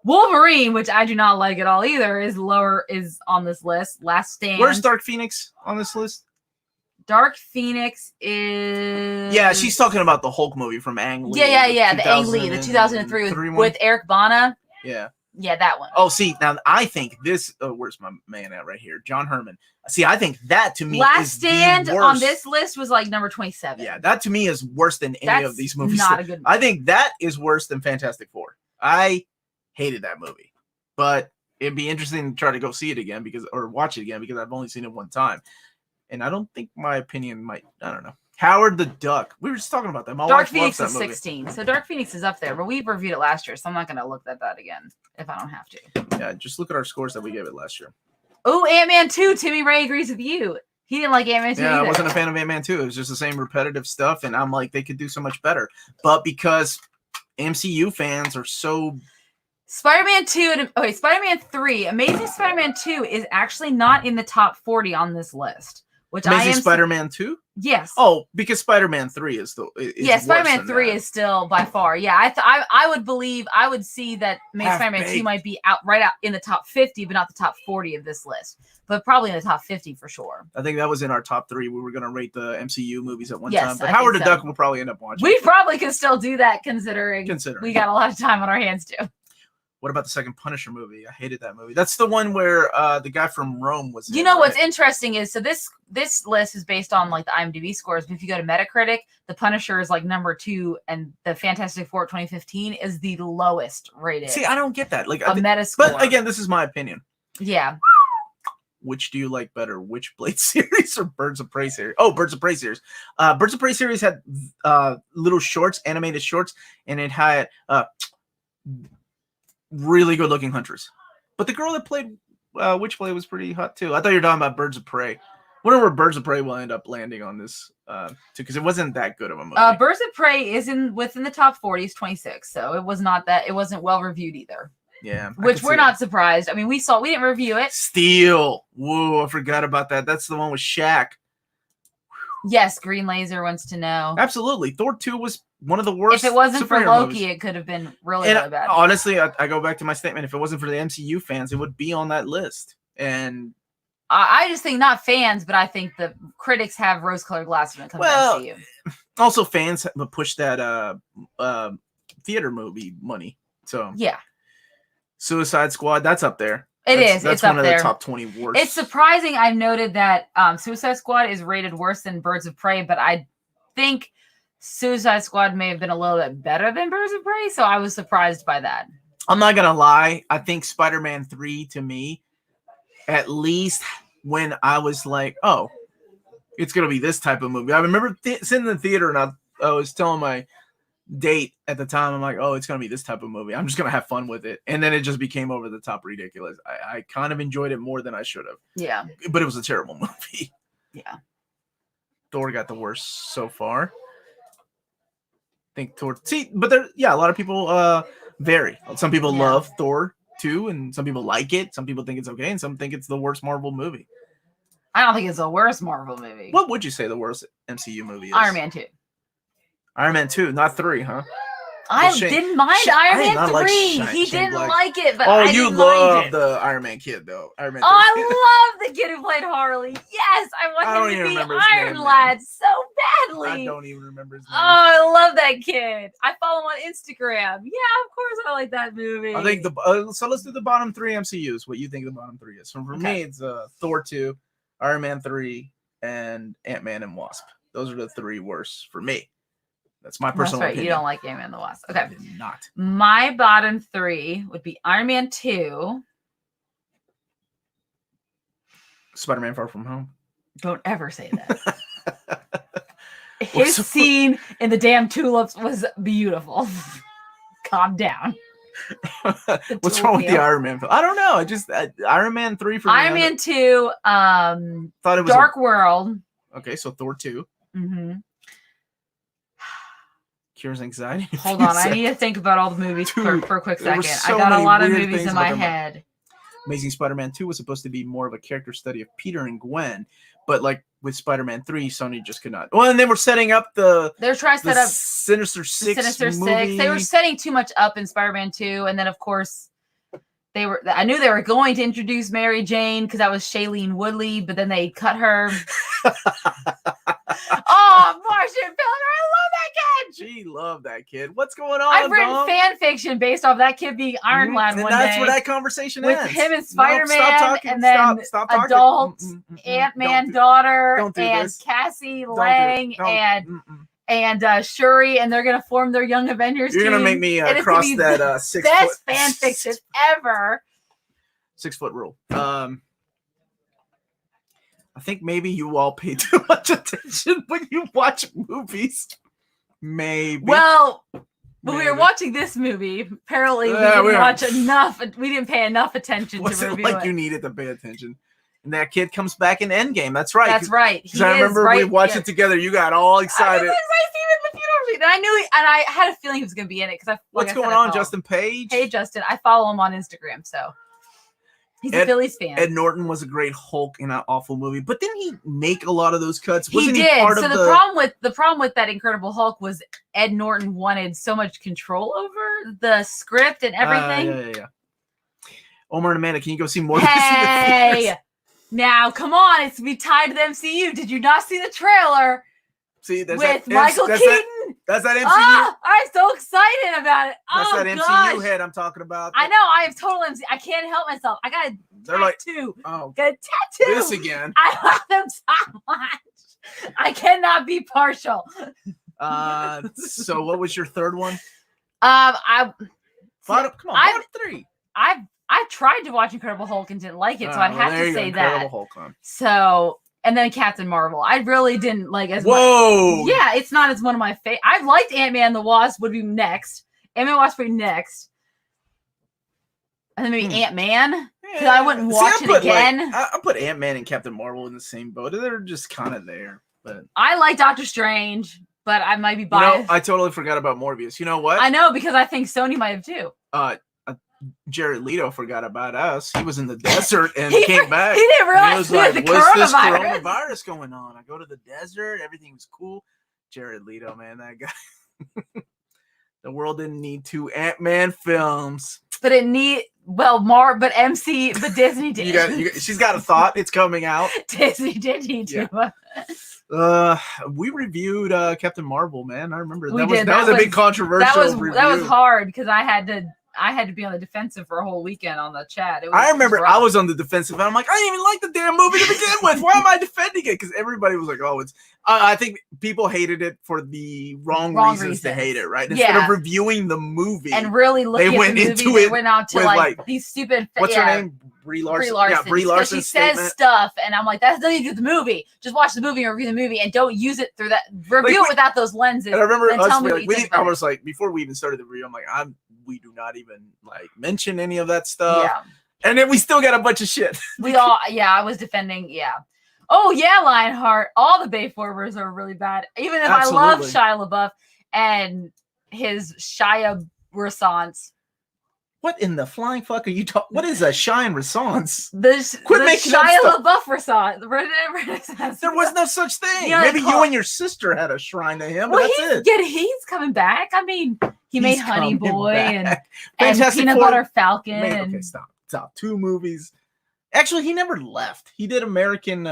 Wolverine, which I do not like at all either, is on this list. Last Stand. Where's Dark Phoenix on this list? Dark Phoenix is... Yeah, she's talking about the Hulk movie from Ang Lee. Yeah. The Ang Lee, the 2003 with Eric Bana. Yeah. Yeah, that one. Oh, see, now I think this... where's my man at right here? John Herman. See, I think that to me Last is Stand the worst. on this list was like number 27. Yeah, that to me is worse than any of these movies. Not a good movie. I think that is worse than Fantastic Four. I hated that movie. But it'd be interesting to try to go see it again or watch it again because I've only seen it one time. And I don't think my opinion might... I don't know. Howard the Duck. We were just talking about that. My Dark wife Phoenix loves is that movie. 16. So Dark Phoenix is up there, but we reviewed it last year, so I'm not going to look at that again if I don't have to. Yeah, just look at our scores that we gave it last year. Oh, Ant-Man 2. Timmy Ray agrees with you. He didn't like Ant-Man 2 Yeah, either. I wasn't a fan of Ant-Man 2. It was just the same repetitive stuff, and I'm like, they could do so much better. But because MCU fans are so... Spider-Man 2 and Spider-Man 3. Amazing Spider-Man 2 is actually not in the top 40 on this list. Which Amazing Spider-Man 2? Yes. Oh, because Spider-Man 3 is Spider-Man 3 is still by far. Yeah, I would see that Amazing Spider-Man 2 might be out in the top 50, but not the top 40 of this list. But probably in the top 50 for sure. I think that was in our top 3. We were going to rate the MCU movies at one Yes, time. But I Howard the think so. Duck will probably end up watching. We probably can still do that considering we got a lot of time on our hands too. What about the second Punisher movie? I hated that movie. That's the one where the guy from Rome was in. You know what's interesting is, so this list is based on like the IMDb scores, but if you go to Metacritic, the Punisher is like number 2, and the Fantastic Four 2015 is the lowest rated. See, I don't get that. Like a Metascore. But again, this is my opinion. Yeah. Which do you like better, Witchblade series or Birds of Prey series? Oh, Birds of Prey series. Birds of Prey series had little shorts, animated shorts, and it had really good-looking hunters. But the girl that played Witchblade was pretty hot, too. I thought you were talking about Birds of Prey. I wonder where Birds of Prey will end up landing on this, too, because it wasn't that good of a movie. Birds of Prey is within the top 40, is 26, so it wasn't well-reviewed either. Yeah. Which we're not surprised. I mean, we didn't review it. Steel. Whoa, I forgot about that. That's the one with Shaq. Yes, Green Laser wants to know. Absolutely. Thor 2 was one of the worst. If it wasn't for Loki, movies. it could have been really bad. Honestly, I go back to my statement. If it wasn't for the MCU fans, it would be on that list. And I just think not fans, but I think the critics have rose-colored glasses when it comes to MCU. Also, fans have pushed that theater movie money. So yeah, Suicide Squad, that's up there. That's it's one of the top 20 worst. It's surprising. I've noted that Suicide Squad is rated worse than Birds of Prey, but I think Suicide Squad may have been a little bit better than Birds of Prey, so I was surprised by that. I'm not gonna lie. I think Spider-Man 3 to me, at least when I was like, oh, it's gonna be this type of movie. I remember sitting in the theater and I was telling my date at the time, I'm like, oh, it's gonna be this type of movie. I'm just gonna have fun with it, and then it just became over the top ridiculous. I kind of enjoyed it more than I should have. Yeah, but it was a terrible movie. Yeah, Thor got the worst so far. I think Thor. See, but there, a lot of people vary. Some people love Thor 2, and some people like it. Some people think it's okay, and some think it's the worst Marvel movie. I don't think it's the worst Marvel movie. What would you say the worst MCU movie is? Iron Man 2. Iron Man 2, not 3, huh? I didn't mind Iron Man 3. Like he didn't like it, but I you love the Iron Man kid, though. Iron Man 3. I love the kid who played Harley. Yes, I want him to be Iron Lad so badly. I don't even remember his name. Oh, I love that kid. I follow him on Instagram. Yeah, of course I like that movie. I think so let's do the bottom 3 MCUs. What you think the bottom 3 is? So for me, it's Thor 2, Iron Man 3, and Ant-Man and Wasp. Those are the 3 worst for me. That's my personal opinion. You don't like Ant-Man and the Wasp. Okay. I did not. My bottom 3 would be Iron Man 2. Spider-Man Far From Home. Don't ever say that. His scene in the damn tulips was beautiful. Calm down. What's wrong with the Iron Man film? I don't know. Iron Man 3 for me. Iron Man 2. Thought it was Dark World. Okay, so Thor 2. Mm-hmm. Cures anxiety. Hold on, I need to think about all the movies for a quick second. I got a lot of movies in my head. Amazing Spider-Man 2 was supposed to be more of a character study of Peter and Gwen, but like with Spider-Man 3, Sony just could not. Well, and they were setting up they're trying to set up Sinister Six. They were setting too much up in Spider-Man 2, and then of course I knew they were going to introduce Mary Jane because that was Shailene Woodley, but then they cut her. Oh, Martian Filler, I love that kid. She loved that kid. What's going on? I've written fan fiction based off that kid being Iron Lad one day. That's where that conversation with ends. Him and Spider-Man, and then stop adult Ant-Man daughter and Cassie Lang and Shuri, and they're gonna form their Young Avengers team. You're gonna make me cross that 6 foot best fan fiction ever. 6 foot rule. I think maybe you all pay too much attention when you watch movies. Maybe. Well, when we were watching this movie, apparently we didn't watch enough. We didn't pay enough attention to review it. You needed to pay attention. And that kid comes back in Endgame. That's right. That's right. Because I remember we watched it together. You got all excited. And I knew, and I had a feeling he was going to be in it because What's going on, Justin Page? Hey, Justin. I follow him on Instagram, so. He's a Phillies fan. Ed Norton was a great Hulk in that awful movie, but didn't he make a lot of those cuts? He did. So the problem with that Incredible Hulk was Ed Norton wanted so much control over the script and everything. Yeah. Omar and Amanda, can you go see more? Hey, now come on, it's to be tied to the MCU. Did you not see the trailer? See, that's with Michael Keaton. That's that MCU. I'm so excited about it. That's that MCU head I'm talking about. I know. I have total MCU. I can't help myself. I got a tattoo. Got a tattoo. This again. I love them so much. I cannot be partial. So what was your third one? Bottom 3. I tried to watch Incredible Hulk and didn't like it, so I'd have to say that. Hulk, so. And then Captain Marvel. I really didn't like as much. Whoa! Yeah, it's not as one of my favorite. I liked Ant-Man and the Wasp would be next. Ant-Man and the Wasp would be next. And then maybe Ant-Man. Because I wouldn't watch it again. I put Ant-Man and Captain Marvel in the same boat. They're just kind of there. But I like Doctor Strange, but I might be biased. I totally forgot about Morbius. You know what? I know, because I think Sony might have too. Jared Leto forgot about us. He was in the desert and came back. He didn't realize he was like, the what's this coronavirus going on? I go to the desert. Everything was cool. Jared Leto, man, that guy. The world didn't need 2 Ant-Man films. But but Disney did. She's got a thought. It's coming out. Disney did need to. We reviewed Captain Marvel, man. I remember that was a big controversial review. That was hard because I had to be on the defensive for a whole weekend on the chat. I remember I was on the defensive, and I'm like, I didn't even like the damn movie to begin with. Why am I defending it? Because everybody was like, oh, it's. I think people hated it for the wrong reasons to hate it, right? Instead of reviewing the movie and really looking at the movie, they went out to like these stupid. What's her name? Brie Larson. Yeah, Brie Larson. She says stuff, and I'm like, that's nothing to do with the movie. Just watch the movie and review the movie, and don't use it through that. Review it without those lenses. And I remember and us, tell me like, what you think I about was like, before we even started the review, I'm like, we do not even like mention any of that stuff. Yeah. And then we still got a bunch of shit. I was defending, Oh yeah, Lionheart. All the Bay Forwarders are really bad. Even if I love Shia LaBeouf and his Shia Response. What in the flying fuck are you talking? What is a Shia Response? Quit making Shia LaBeouf Response. There was no such thing. Maybe you and your sister had a shrine to him, but that's it. Yeah, he's coming back. I mean, he made Honey Boy and Fantastic Peanut Four, Butter Falcon. Okay, stop. 2 movies. Actually, he never left. He did American.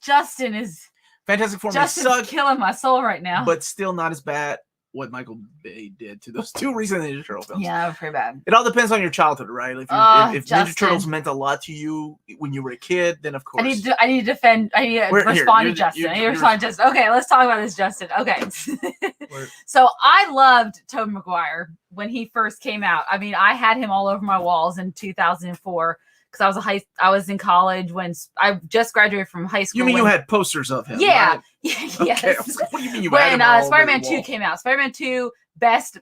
Justin is Fantastic Four. Justin's killing my soul right now. But still not as bad. What Michael Bay did to those 2 recent Ninja Turtle films. Yeah, pretty bad. It all depends on your childhood, right? If Ninja Turtles meant a lot to you when you were a kid, then of course. I need to respond to Justin. Okay, let's talk about this, Justin. Okay. So I loved Tobey Maguire when he first came out. I mean, I had him all over my walls in 2004 because I was in college when I just graduated from high school. You mean you had posters of him? Yeah. Right? Yes. Okay. What do you mean you when had him Spider-Man 2 came out? Spider-Man 2,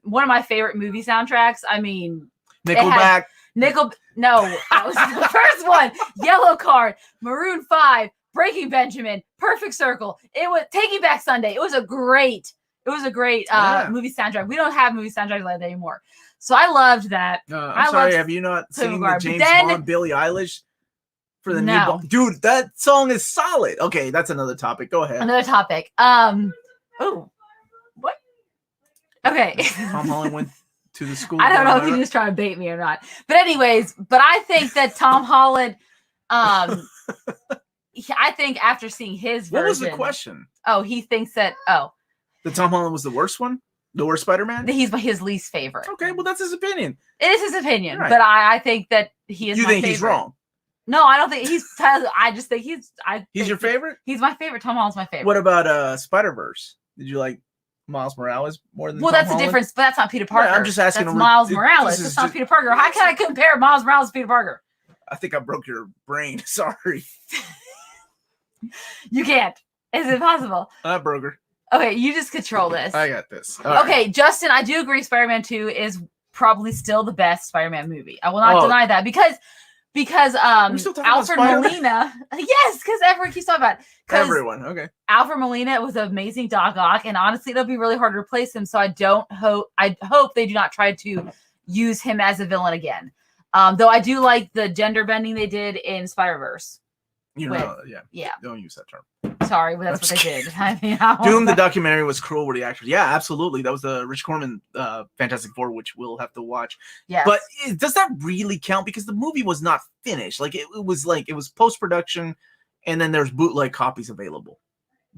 one of my favorite movie soundtracks. I mean, Nickelback. No, that was the first one. Yellow Card, Maroon 5, Breaking Benjamin, Perfect Circle. It was Taking Back Sunday. It was a great movie soundtrack. We don't have movie soundtracks like that anymore. So I loved that. I'm sorry, have you not seen the James Bond Billie Eilish for the new Bond? Dude, that song is solid. Okay, that's another topic. Go ahead. Another topic. What? Okay. Tom Holland went to the school. I don't know if he was trying to bait me or not. But anyways, I think that Tom Holland, I think after seeing his version. What was the question? Oh, he thinks that, that Tom Holland was the worst one? The worst Spider-Man? He's his least favorite. Okay, well, that's his opinion. It is his opinion, right. But I think that he is You my think favorite. he's wrong? No, I don't think he's. I just think he's. He's your favorite? He's my favorite. Tom Holland's my favorite. What about Spider-Verse? Did you like Miles Morales more than Tom that's Holland? the difference, but that's not Peter Parker. Right, I'm just asking. That's Miles Morales. It's not Peter Parker. How can I compare Miles Morales to Peter Parker? I think I broke your brain. Sorry. You can't. It's impossible. I broke her. Okay, you just control this. I got this. All right. Justin, I do agree Spider-Man 2 is probably still the best Spider-Man movie. I will not deny that because Alfred Molina. Yes, because everyone keeps talking about it. Everyone, okay. Alfred Molina was an amazing Doc Ock, and honestly, it'll be really hard to replace him. So I hope they do not try to use him as a villain again. Though I do like the gender bending they did in Spider-Verse. Yeah. Don't use that term. Sorry, but that's what they did. I mean, Doom, the documentary, was cruel with the actors. Yeah, absolutely. That was the Rich Corman Fantastic Four, which we'll have to watch. Yeah. But does that really count? Because the movie was not finished. Like it was post-production, and then there's bootleg copies available.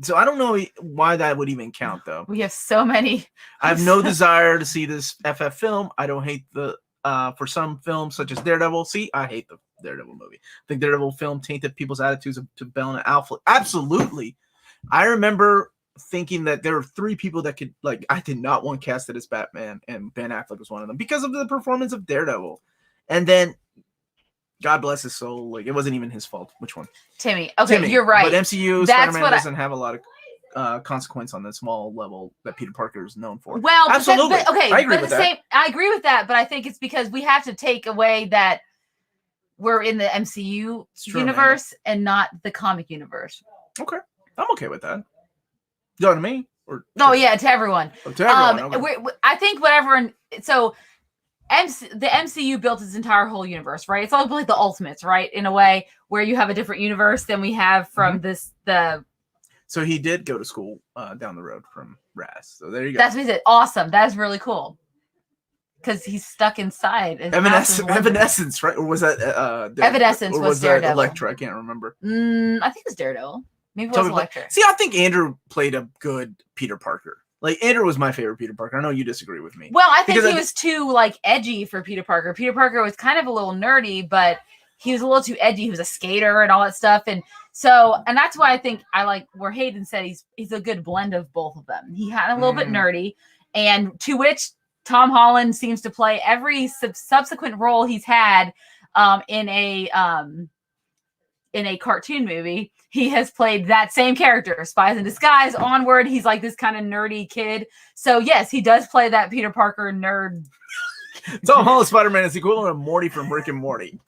So I don't know why that would even count, though. We have so many. I have no desire to see this FF film. I don't hate for some films such as Daredevil. See, I hate the Daredevil movie. I think Daredevil film tainted people's attitudes to Bell and Alpha. Absolutely. I remember thinking that there were 3 people that could, like, I did not want casted as Batman, and Ben Affleck was one of them because of the performance of Daredevil. And then, God bless his soul, like, it wasn't even his fault. Which one? Timmy. Okay, you're right. But MCU Spider-Man doesn't have a lot of consequence on the small level that Peter Parker is known for. Well, absolutely. I agree with that, but I think it's because we have to take away that we're in the MCU universe and not the comic universe. Okay, I'm okay with that. You know what I mean? To everyone. Oh, to everyone. Okay. I think whatever. So, the MCU built its entire whole universe, right? It's all like the Ultimates, right? In a way, where you have a different universe than we have from So he did go to school down the road from Raz. So there you go. That's what he said. Awesome. That is really cool. Because he's stuck inside. Evanescence, right? Or was that Evanescence was Daredevil. That Elektra? I can't remember. I think it was Daredevil. Maybe it was Elektra. See, I think Andrew played a good Peter Parker. Like, Andrew was my favorite Peter Parker. I know you disagree with me. Well, I think he was too, edgy for Peter Parker. Peter Parker was kind of a little nerdy, but he was a little too edgy. He was a skater and all that stuff. And that's why I think I like where Hayden said he's a good blend of both of them. He had a little bit nerdy, and to which Tom Holland seems to play every subsequent role he's had in a cartoon movie, he has played that same character, Spies in Disguise, Onward. He's like this kind of nerdy kid. So yes, he does play that Peter Parker nerd. Tom Holland Spider-Man is the equivalent of Morty from Rick and Morty.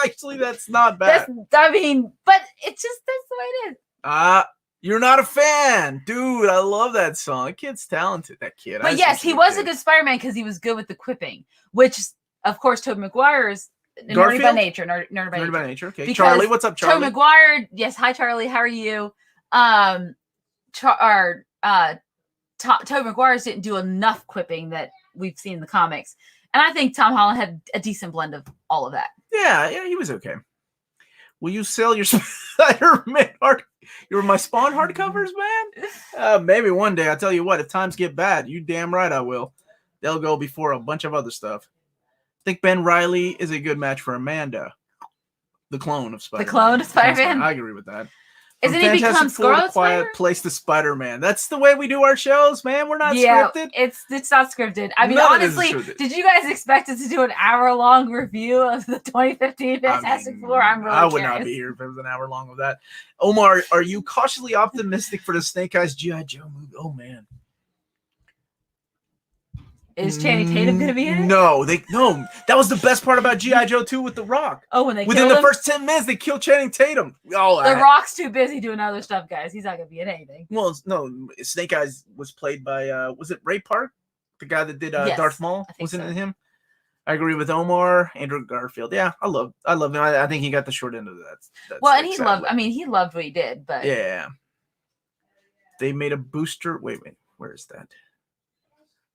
Actually, that's not bad. But it's just that's the way it is. You're not a fan, dude. I love that song. That kid's talented. That kid. But yes, he was a good Spider-Man because he was good with the quipping, which of course Tobey Maguire is nerdy by nature. Nerdy by nature. Okay. Because Charlie, what's up, Charlie? Tobey Maguire. Yes, hi Charlie. How are you? Tobey Maguire's didn't do enough quipping that we've seen in the comics, and I think Tom Holland had a decent blend of all of that. Yeah, he was okay. Will you sell your Spider-Man my Spawn hardcovers, man? Maybe one day. I tell you what, if times get bad, you damn right I will. They'll go before a bunch of other stuff. I think Ben Reilly is a good match for Amanda, the clone of Spider-Man. The clone of Spider-Man? I agree with that. Isn't he become Scarlet Quiet Place to Spider-Man. That's the way we do our shows, man. We're not scripted. It's not scripted. I mean, honestly, did you guys expect us to do an hour-long review of the 2015 Fantastic Four? I would not be here if it was an hour long of that. Omar, are you cautiously optimistic for the Snake Eyes G.I. Joe movie? Oh, man. Is Channing Tatum going to be in it? No. That was the best part about G.I. Joe 2 with The Rock. Oh, when they within the first 10 minutes, they killed Channing Tatum. Oh, The Rock's too busy doing other stuff, guys. He's not going to be in anything. Well, no. Snake Eyes was played by, was it Ray Park? The guy that did Darth Maul? Wasn't it him? I agree with Omar. Andrew Garfield. Yeah, I love him. I think he got the short end of that. Well, and he loved what he did, but. Yeah. They made a booster. Wait. Where is that?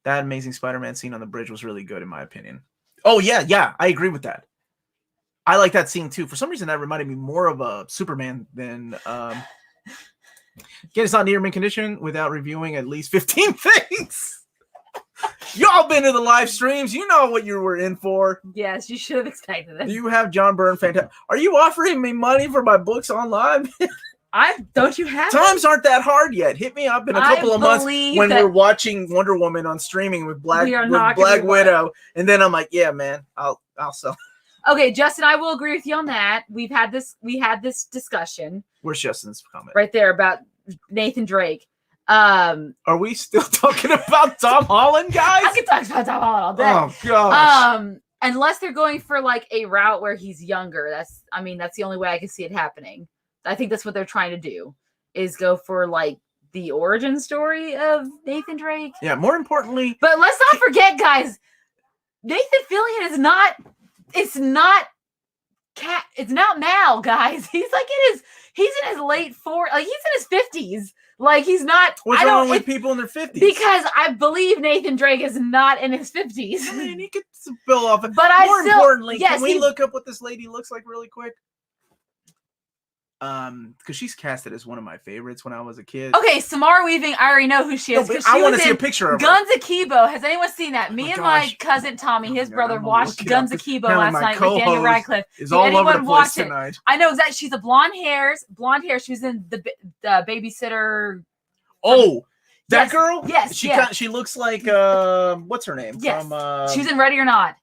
That Amazing Spider-Man scene on the bridge was really good, in my opinion. Oh, yeah, I agree with that. I like that scene, too. For some reason, that reminded me more of a Superman than... Again, it's not near mint condition without reviewing at least 15 things. Y'all been to the live streams. You know what you were in for. Yes, you should have expected it. Do you have John Byrne? Are you offering me money for my books online? Don't you have times aren't that hard yet. Hit me up in a couple of months when we're watching Wonder Woman on streaming with Black Widow, and then I'm like, yeah, man, I'll sell. Okay, Justin, I will agree with you on that. We had this discussion. Where's Justin's comment? Right there about Nathan Drake. Are we still talking about Tom Holland, guys? I can talk about Tom Holland all day. Oh gosh. Unless they're going for like a route where he's younger. That's the only way I can see it happening. I think that's what they're trying to do, is go for like the origin story of Nathan Drake. Yeah, more importantly. But let's not forget, guys, Nathan Fillion is not. It's not Mal, guys. He's in his late 40s. Like he's in his 50s. Like he's not. What's wrong with people in their 50s? Because I believe Nathan Drake is not in his 50s. I mean, he could spill off. But more importantly, can we look up what this lady looks like really quick? Because she's casted as one of my favorites when I was a kid. Okay, Samara Weaving, I already know who she is. I want to see a picture of her. Guns Akimbo. Has anyone seen that? Me and my cousin Tommy, his brother, watched Guns Akimbo last night with Daniel Radcliffe. Is all over the place tonight. I know exactly. She's a blonde hair. She was in the Babysitter. Oh, that girl? Yes. She looks like what's her name? Yes. From, she was in Ready or Not.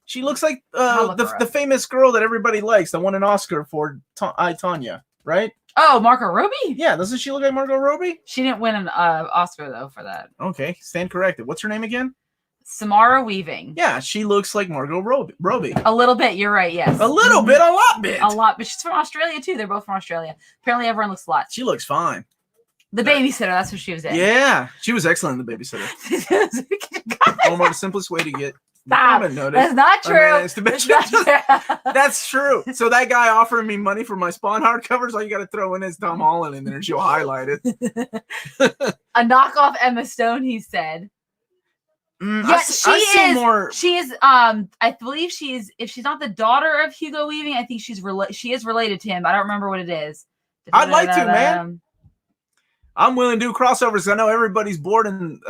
She looks like the famous girl that everybody likes, that won an Oscar for I, Tonya, right? Oh, Margot Robbie? Yeah, doesn't she look like Margot Robbie? She didn't win an Oscar, though, for that. Okay, stand corrected. What's her name again? Samara Weaving. Yeah, she looks like Margot Robbie. A little bit, you're right, yes. A little bit, a lot bit. A lot, but she's from Australia, too. They're both from Australia. Apparently, everyone looks a lot. She looks fine. The Babysitter, that's what she was in. Yeah, she was excellent in The Babysitter. Omar, the simplest way to get... Stop. That's not true. That's true. So that guy offering me money for my Spawn hardcovers, all you got to throw in is Tom Holland in there and she'll highlight it. A knockoff Emma Stone, he said. She is. I believe she is. If she's not the daughter of Hugo Weaving, I think she is related to him. I don't remember what it is. I'd like to, man. I'm willing to do crossovers. I know everybody's bored and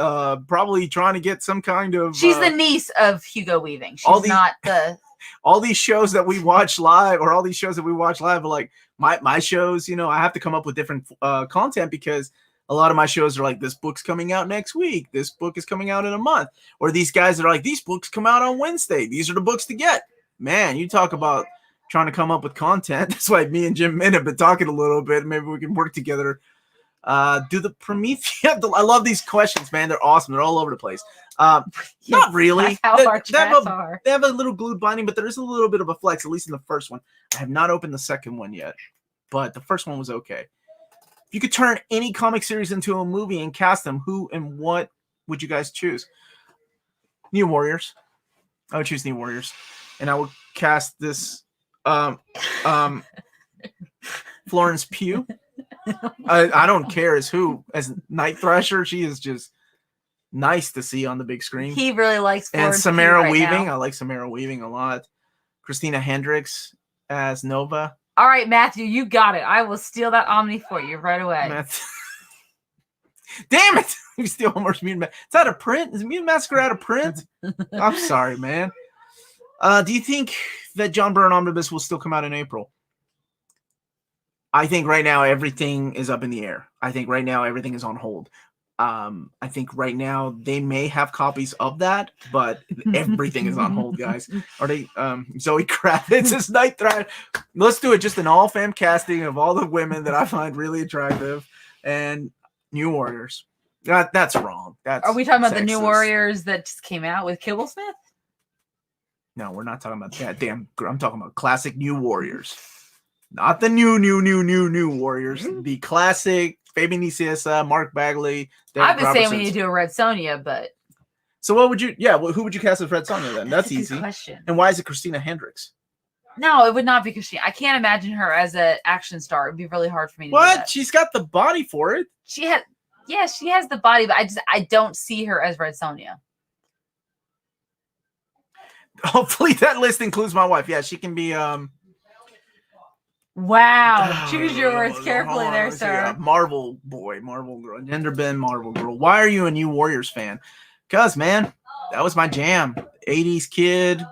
probably trying to get some kind of... She's the niece of Hugo Weaving. She's not the... All these shows that we watch live, are like my shows, I have to come up with different content because a lot of my shows are like, this book's coming out next week. This book is coming out in a month. Or these guys that are like, these books come out on Wednesday. These are the books to get. man, you talk about trying to come up with content. That's why me and Jim Min have been talking a little bit. Maybe we can work together. Do the Prometheus? I love these questions, man. They're awesome. They're all over the place. Not really. That's how our chats are. They have a little glued binding, but there is a little bit of a flex, at least in the first one. I have not opened the second one yet, but the first one was okay. If you could turn any comic series into a movie and cast them, who and what would you guys choose? New Warriors. I would choose New Warriors. And I would cast this Florence Pugh. I don't care as who. As Night Thrasher, she is just nice to see on the big screen. He really likes Florence and Pugh Samara right Weaving. now. I like Samara Weaving a lot. Christina Hendricks as Noba. All right, Matthew, you got it. I will steal that Omni for you right away. Damn it! You steal Homer's Mutant Massacre. Is that a print? Is Mutant Massacre out of print? I'm sorry, man. Do you think that John Byrne Omnibus will still come out in April? I think right now everything is up in the air. I think right now everything is on hold. I think right now they may have copies of that, but everything is on hold, guys. Are they? Zoe Kravitz is Night Thrasher. Let's do it. Just an all-fam casting of all the women that I find really attractive, and New Warriors. That's wrong. Are we talking about the New sexist. Warriors that just came out with Kibble Smith? No, we're not talking about that. Damn, I'm talking about classic New Warriors, not the new Warriors. The classic. Fabian Nicieza, Mark Bagley. I've been saying we need to do a Red Sonja, but so what would you? Yeah, who would you cast as Red Sonja then? That's a good easy. question. And why is it Christina Hendricks? No, it would not be Christina. I can't imagine her as an action star. It'd be really hard for me to do What? that. She's got the body for it. She has the body, but I don't see her as Red Sonja. Hopefully that list includes my wife. Yeah, she can be Wow. Choose your words carefully there, sir. Yeah, Marvel boy, Marvel girl, gender bend Marvel girl. Why are you a New Warriors fan? Because, man, that was my jam. 80s kid,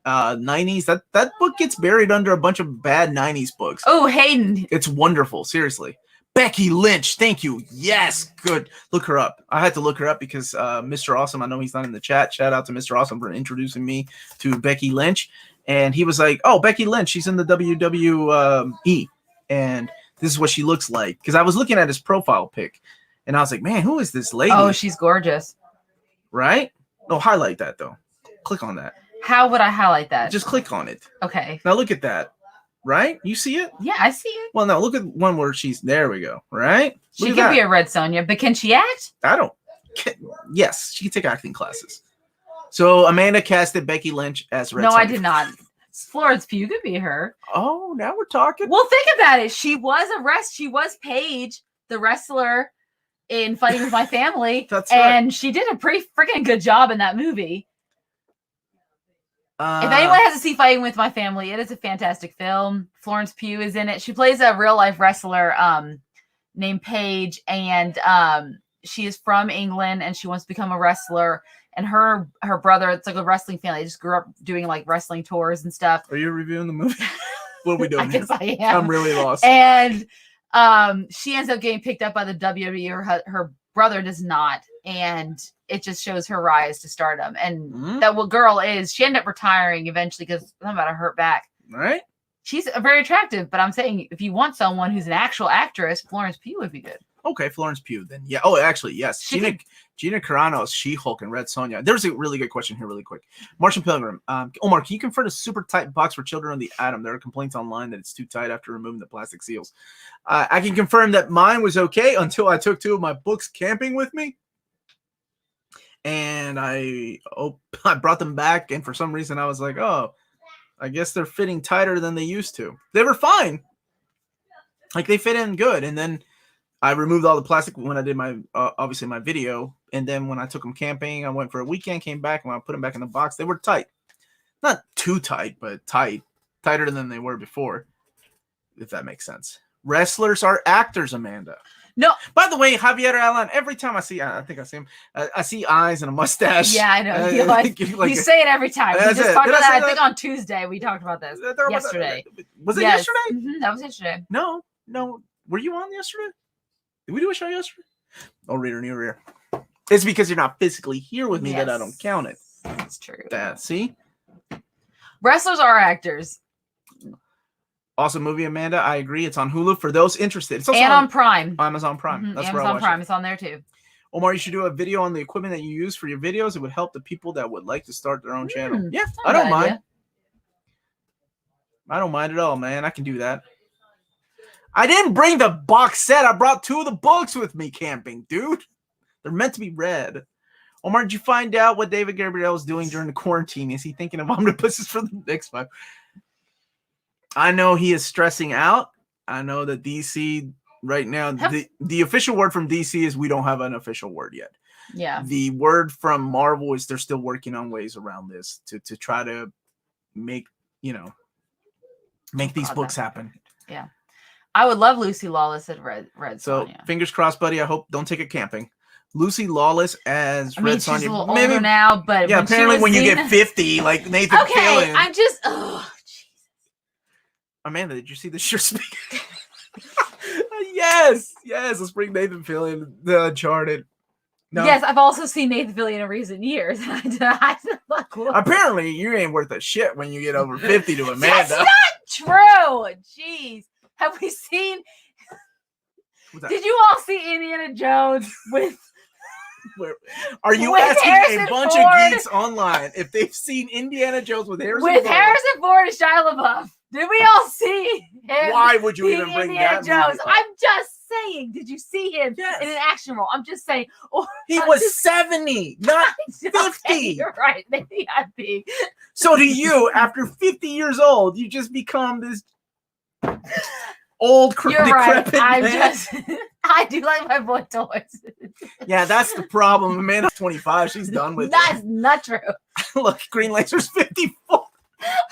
90s. That book gets buried under a bunch of bad 90s books. Oh, Hayden. It's wonderful, seriously. Becky Lynch, thank you. Yes, good. Look her up. I had to look her up because Mr. Awesome, I know he's not in the chat. Shout out to Mr. Awesome for introducing me to Becky Lynch. And he was like, oh, Becky Lynch, she's in the WWE. And this is what she looks like. Because I was looking at his profile pic. And I was like, man, who is this lady? Oh, she's gorgeous. Right? No, highlight that, though. Click on that. How would I highlight that? Just click on it. Okay. Now look at that. Right? You see it? Yeah, I see it. Well, now look at one where she's, there we go. Right? She could be a Red Sonja, but can she act? Yes, she can take acting classes. So Amanda casted Becky Lynch as Red Sonja. No, I did not. Florence Pugh could be her. Oh, now we're talking. Well, think about it. She was Paige, the wrestler in Fighting With My Family. That's and right. she did a pretty freaking good job in that movie. If anyone has to see Fighting With My Family, it is a fantastic film. Florence Pugh is in it. She plays a real life wrestler named Paige, and she is from England, and she wants to become a wrestler. And her brother, it's like a wrestling family. They just grew up doing like wrestling tours and stuff. Are you reviewing the movie? What are we doing? I guess I am. I'm really lost. And she ends up getting picked up by the WWE. Her brother does not. And it just shows her rise to stardom. And that girl she ended up retiring eventually because something about a hurt back. Right? She's very attractive, but I'm saying if you want someone who's an actual actress, Florence Pugh would be good. Okay, Florence Pugh. Then yeah. Oh, actually, yes. Gina Carano's She-Hulk and Red Sonja. There's a really good question here, really quick. Martian Pilgrim. Omar, can you confirm a super tight box for Children of the Atom? There are complaints online that it's too tight after removing the plastic seals. I can confirm that mine was okay until I took 2 of my books camping with me. And I brought them back, and for some reason I was like, oh, I guess they're fitting tighter than they used to. They were fine. Like, they fit in good. And then I removed all the plastic when I did my, obviously my video. And then when I took them camping, I went for a weekend, came back, and when I put them back in the box, they were tight. Not too tight, but tight. Tighter than they were before, if that makes sense. Wrestlers are actors, Amanda. No. By the way, Javier Alan, every time I see him, I see eyes and a mustache. Yeah, I know. You say it every time. We just talked about that. I think on Tuesday we talked about this. Yesterday. Was it yesterday? Mm-hmm, that was yesterday. No. Were you on yesterday? Did we do a show yesterday? Oh, reader, new reader. It's because you're not physically here with me that I don't count it. That's true. See? Wrestlers are actors. Awesome movie, Amanda. I agree. It's on Hulu for those interested. It's also And on Prime. Amazon Prime. Mm-hmm. That's Amazon where I watch Prime. it. It's on there too. Omar, you should do a video on the equipment that you use for your videos. It would help the people that would like to start their own channel. Yeah, I don't mind. Idea. I don't mind at all, man. I can do that. I didn't bring the box set. I brought 2 of the books with me camping, dude. They're meant to be read. Omar, did you find out what David Gabriel is doing during the quarantine? Is he thinking of omnibuses for the next 5? I know he is stressing out. I know that DC right now, the official word from DC is we don't have an official word yet. Yeah. The word from Marvel is they're still working on ways around this to try to make these books happen. Yeah. I would love Lucy Lawless at Red So Sonja. fingers crossed, buddy. I hope don't take it camping. Lucy Lawless as Red Sonja. She's a little older now, but yeah. Apparently, when you get 50, like Nathan Fillion. I'm just. Oh, Jesus. Amanda, did you see the sure speak? Yes. Let's bring Nathan Fillion, the Uncharted. No. Yes, I've also seen Nathan Fillion in recent years. Apparently, you ain't worth a shit when you get over 50 to Amanda. That's not true. Jeez. Have we seen? Did you all see Indiana Jones with? Are you asking Harrison a bunch Ford? Of geeks online if they've seen Indiana Jones with Harrison Ford? Harrison Ford and Shia LaBeouf? Did we all see him? Why would you even bring Indiana that Jones? movie? I'm just saying. Did you see him in an action role? I'm just saying. He was 70, not 50. Okay, you're right. Maybe I'm big. So do you, after 50 years old, you just become this old, decrepit man? I do like my boy toys. Yeah, that's the problem. Amanda's 25. She's done with it. That's not true. Look, Green Laser's 54.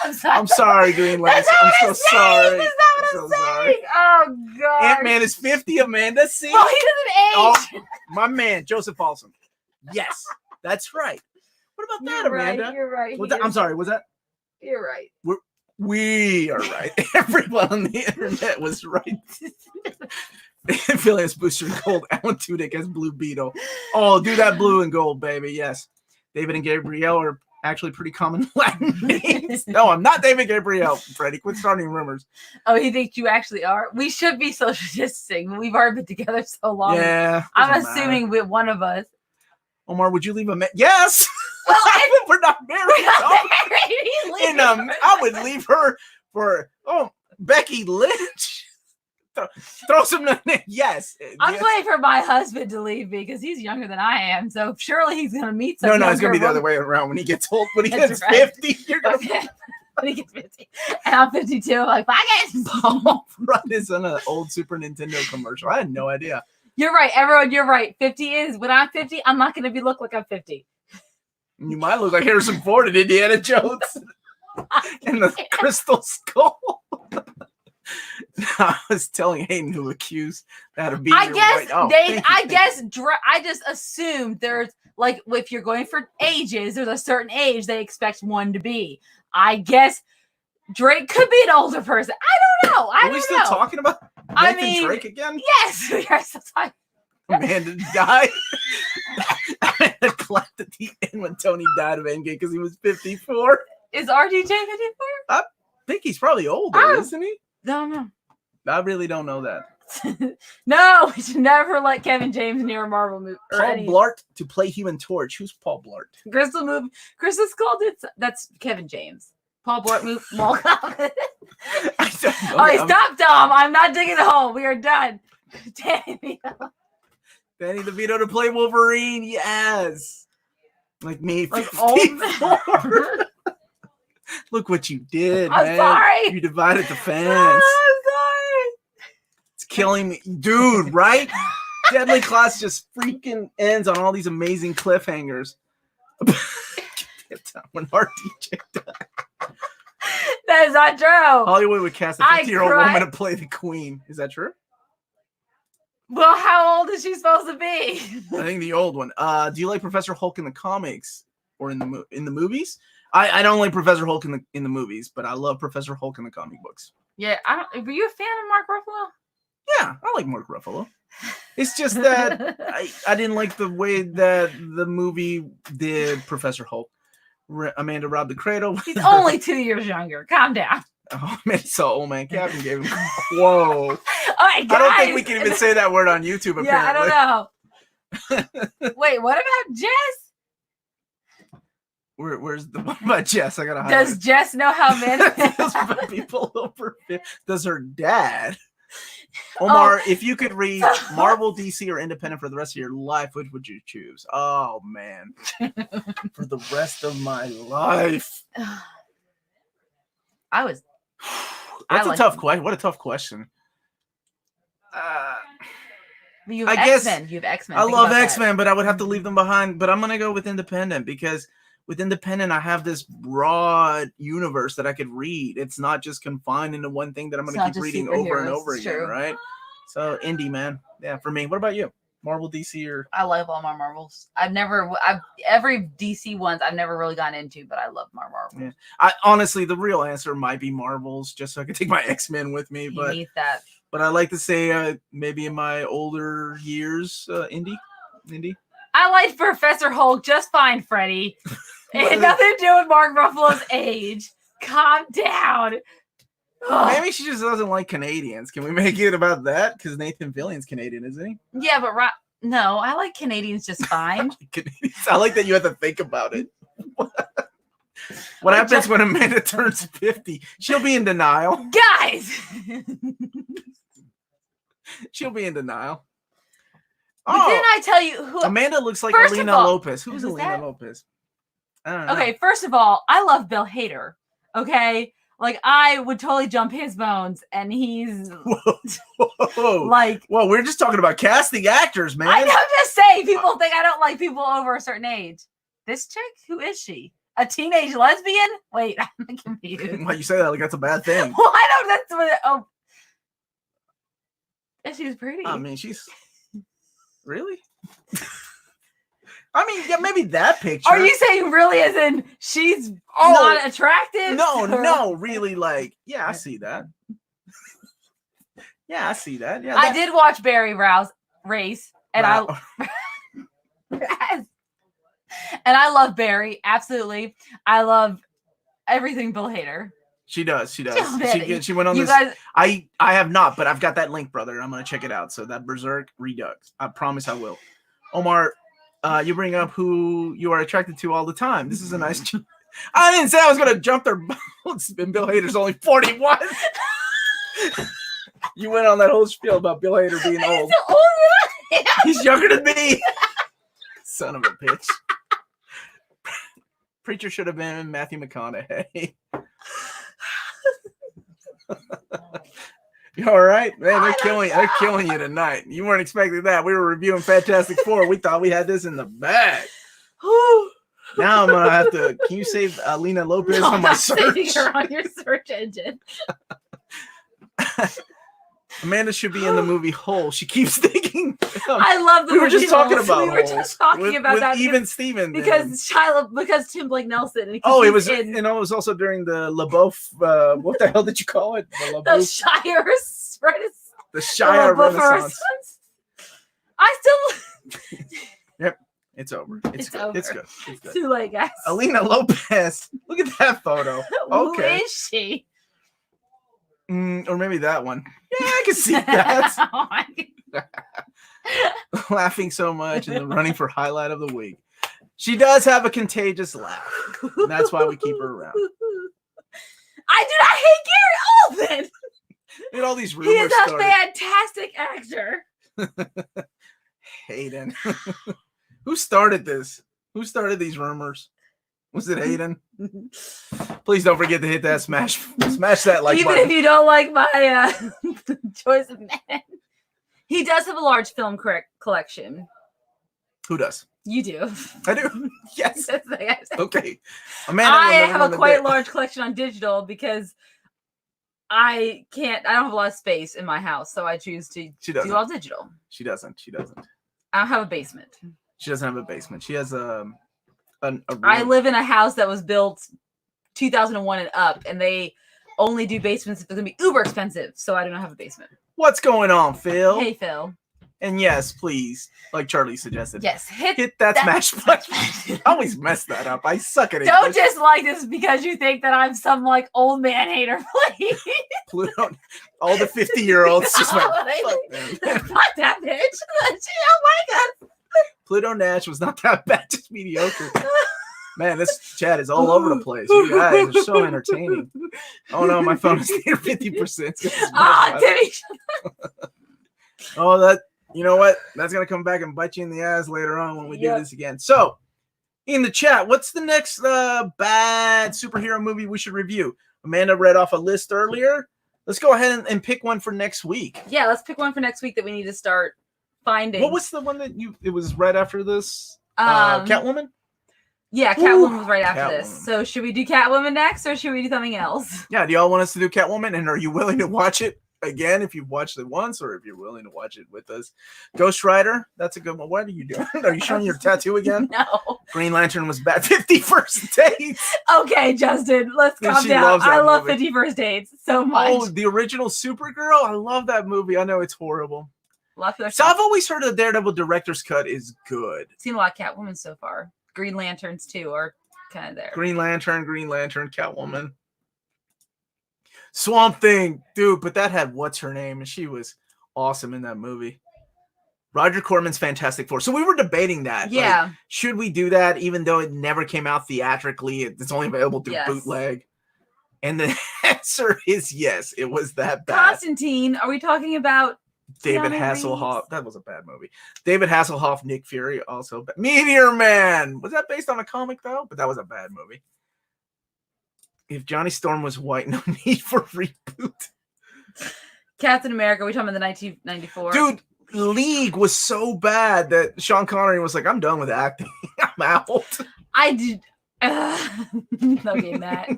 I'm sorry, Green Laser. I'm so sorry. That's not what I'm saying. Oh, God. Ant-Man is 50, Amanda. See? Well, he doesn't age. Oh, my man, Joseph Paulson. Yes, that's right. What about that, Amanda? You're right. I'm sorry, was that? You're right. We are right. Everyone on the internet was right. Phillips booster in gold. Alan Tudyk as Blue Beetle. Oh, do that blue and gold, baby. Yes. David and Gabrielle are actually pretty common Latin names. No, I'm not David Gabrielle, Freddie. Quit starting rumors. Oh, you think you actually are? We should be social distancing. We've already been together so long. Yeah. I'm assuming with one of us. Omar, would you leave a Yes. Well, we're not married. I would leave her for Becky Lynch. Throw some. Yes. I'm waiting for my husband to leave me because he's younger than I am. So surely he's going to meet some. No, it's going to be the other way around. When he gets old, when he gets 50, you're going to. When he gets 50, and I'm 52. I'm like, fuck it. Paul Rudd is on an old Super Nintendo commercial. I had no idea. You're right, everyone. You're right. 50 is when I'm 50. I'm not going to look like I'm 50. You might look like Harrison Ford in Indiana Jones and the Crystal Skull. I was telling Hayden who accused that of being. I just assumed there's like if you're going for ages, there's a certain age they expect one to be. I guess Drake could be an older person. I don't know. Are we still talking about Drake again? Yes, we are still talking. Amanda died. Amanda clapped at the end when Tony died of Endgame because he was 54. Is RDJ 54? I think he's probably older, isn't he? No. I really don't know that. No, we should never let Kevin James near a Marvel movie. Paul Blart to play Human Torch. Who's Paul Blart? Crystal's called it. That's Kevin James. Paul Blart movie. I don't know. All right, stop, Dom. I'm not digging a hole. We are done. Danny DeVito to play Wolverine. Yes. Like me. Like Look what you did, I'm man. sorry. You divided the fans. I'm sorry. It's killing me. Dude, right? Deadly Class just freaking ends on all these amazing cliffhangers. When RDJ died. That is not true. Hollywood would cast a 50-year-old woman to play the queen. Is that true? Well, how old is she supposed to be? I think the old one. Do you like Professor Hulk in the comics or in the movies? I don't like Professor Hulk in the movies, but I love Professor Hulk in the comic books. Yeah, were you a fan of Mark Ruffalo? Yeah, I like Mark Ruffalo. It's just that I didn't like the way that the movie did Professor Hulk. Amanda robbed the cradle. He's only 2 years younger. Calm down. Oh man, so old man Captain gave him. Whoa! All right, guys. I don't think we can even say that word on YouTube. Apparently. Yeah, I don't know. Wait, what about Jess? Where's the one about Jess? I gotta. Does Jess know how men people over? Does her dad? Omar, if you could read Marvel, DC, or Independent for the rest of your life, which would you choose? Oh man, for the rest of my life. That's a tough question. What a tough question. You have X-Men. You have X-Men. I love X-Men, but I would have to leave them behind. But I'm gonna go with Independent because with Independent, I have this broad universe that I could read. It's not just confined into one thing that I'm gonna keep reading over and over again, right? So indie, man. Yeah, for me. What about you? Marvel, DC, or? I love all my Marvels. Every DC ones I've never really gotten into, but I love my Marvels. Yeah. I honestly, the real answer might be Marvels, just so I can take my X-Men with me. But need that. But I like to say maybe in my older years, indie. I liked Professor Hulk just fine, Freddie. It had nothing to do with Mark Ruffalo's age. Calm down. Maybe she just doesn't like Canadians. Can we make it about that? Because Nathan Fillion's Canadian, isn't he? Yeah, but no, I like Canadians just fine. I like that you have to think about it. What happens when Amanda turns 50? She'll be in denial. Guys! She'll be in denial. But didn't I tell you who? Amanda looks like Alina Lopez. Who's Alina Lopez? I don't know. Okay, first of all, I love Bill Hader. Okay? Like, I would totally jump his bones, and he's whoa. Like, well, we're just talking about casting actors, man. I'm just saying, people think I don't like people over a certain age. This chick, who is she? A teenage lesbian? Wait, I'm confused. Why you say that like that's a bad thing? Well, I know that's what. Oh, yeah, she's pretty. I mean, she's really. I mean, yeah, maybe that picture. Are you saying really as in she's not attractive? No, really, like, yeah, I see that. Yeah, I see that. Yeah, I did watch Barry Race, and I love Barry, absolutely. I love everything Bill Hader. She does. She went on this. Guys, I have not, but I've got that link, brother. I'm gonna check it out. So that Berserk Redux. I promise I will. Omar, you bring up who you are attracted to all the time. This is a nice. I didn't say I was gonna jump their boats. And Bill Hader's only 41. You went on that whole spiel about Bill Hader being old. He's younger than me. Son of a bitch. Preacher should have been Matthew McConaughey. You all right? Man, they're killing you tonight. You weren't expecting that. We were reviewing Fantastic Four. We thought we had this in the bag. Now I'm gonna have to. Can you save Alina Lopez on my search? Saving her on your search engine. Amanda should be in the movie Hole. She keeps thinking. I love the movie. We were just talking about. We were just talking about that even Steven because Tim Blake Nelson. And it was. And it was also during the LaBeouf. What the hell did you call it? The Shire Renaissance. The Shire Renaissance. I still. Yep, it's over. It's good. It's good. It's too late, guys. Alina Lopez. Look at that photo. Okay. Who is she? Or maybe that one. Yeah, I can see that. Laughing so much and then running for highlight of the week. She does have a contagious laugh. And that's why we keep her around. I do not hate Gary Oldman. Look at all these rumors. He is a fantastic actor. Hayden. Who started this? Who started these rumors? Was it Hayden? Please don't forget to hit that smash that like button. Even if you don't like my choice of men. He does have a large film collection. Who does? You do. I do. Yes. Okay. Amanda, I have a quite large collection on digital because I don't have a lot of space in my house, so I choose to do all digital. She doesn't. I don't have a basement. She doesn't have a basement. She has I live in a house that was built 2001 and up, and they only do basements if they're going to be uber expensive, so I do not have a basement. What's going on, Phil? Hey, Phil. And yes, please, like Charlie suggested, Yes, hit that smash button. I always mess that up. I suck at it. Don't just like this because you think that I'm some like old man hater, please. Pluto, all the 50-year-olds just went, fuck them. Fuck that bitch. Oh my god. Pluto Nash was not that bad, just mediocre. Man, this chat is all over the place. You guys are so entertaining. Oh no, my phone is near 50%. Timmy. Oh, that, you know what? That's gonna come back and bite you in the ass later on when we do this again. So, in the chat, what's the next bad superhero movie we should review? Amanda read off a list earlier. Let's go ahead and pick one for next week. Yeah, let's pick one for next week that we need to start finding. What was the one that it was right after this? Catwoman? Yeah, Catwoman was right after this. So should we do Catwoman next or should we do something else? Yeah, do y'all want us to do Catwoman? And are you willing to watch it again if you've watched it once or if you're willing to watch it with us? Ghost Rider, that's a good one. What are you doing? Are you showing your tattoo again? No. Green Lantern was bad. 51st Dates. Okay, Justin, let's calm down. I love 51st Dates so much. Oh, the original Supergirl? I love that movie. I know it's horrible. So I've always heard the Daredevil director's cut is good. I've seen a lot of Catwoman so far. Green Lanterns too are kind of there. Green Lantern, Catwoman. Swamp Thing, dude, but that had what's her name, and she was awesome in that movie. Roger Corman's Fantastic Four. So we were debating that. Yeah. Like, should we do that even though it never came out theatrically? It's only available through bootleg. And the answer is yes, it was that bad. Constantine, are we talking about David Hasselhoff? That was a bad movie. David Hasselhoff, Nick Fury, also bad. Meteor Man. Was that based on a comic though? But that was a bad movie. If Johnny Storm was white, no need for reboot. Captain America, we talking about the 1994. Dude, League was so bad that Sean Connery was like, I'm done with acting. I'm out. I did. Okay, Matt.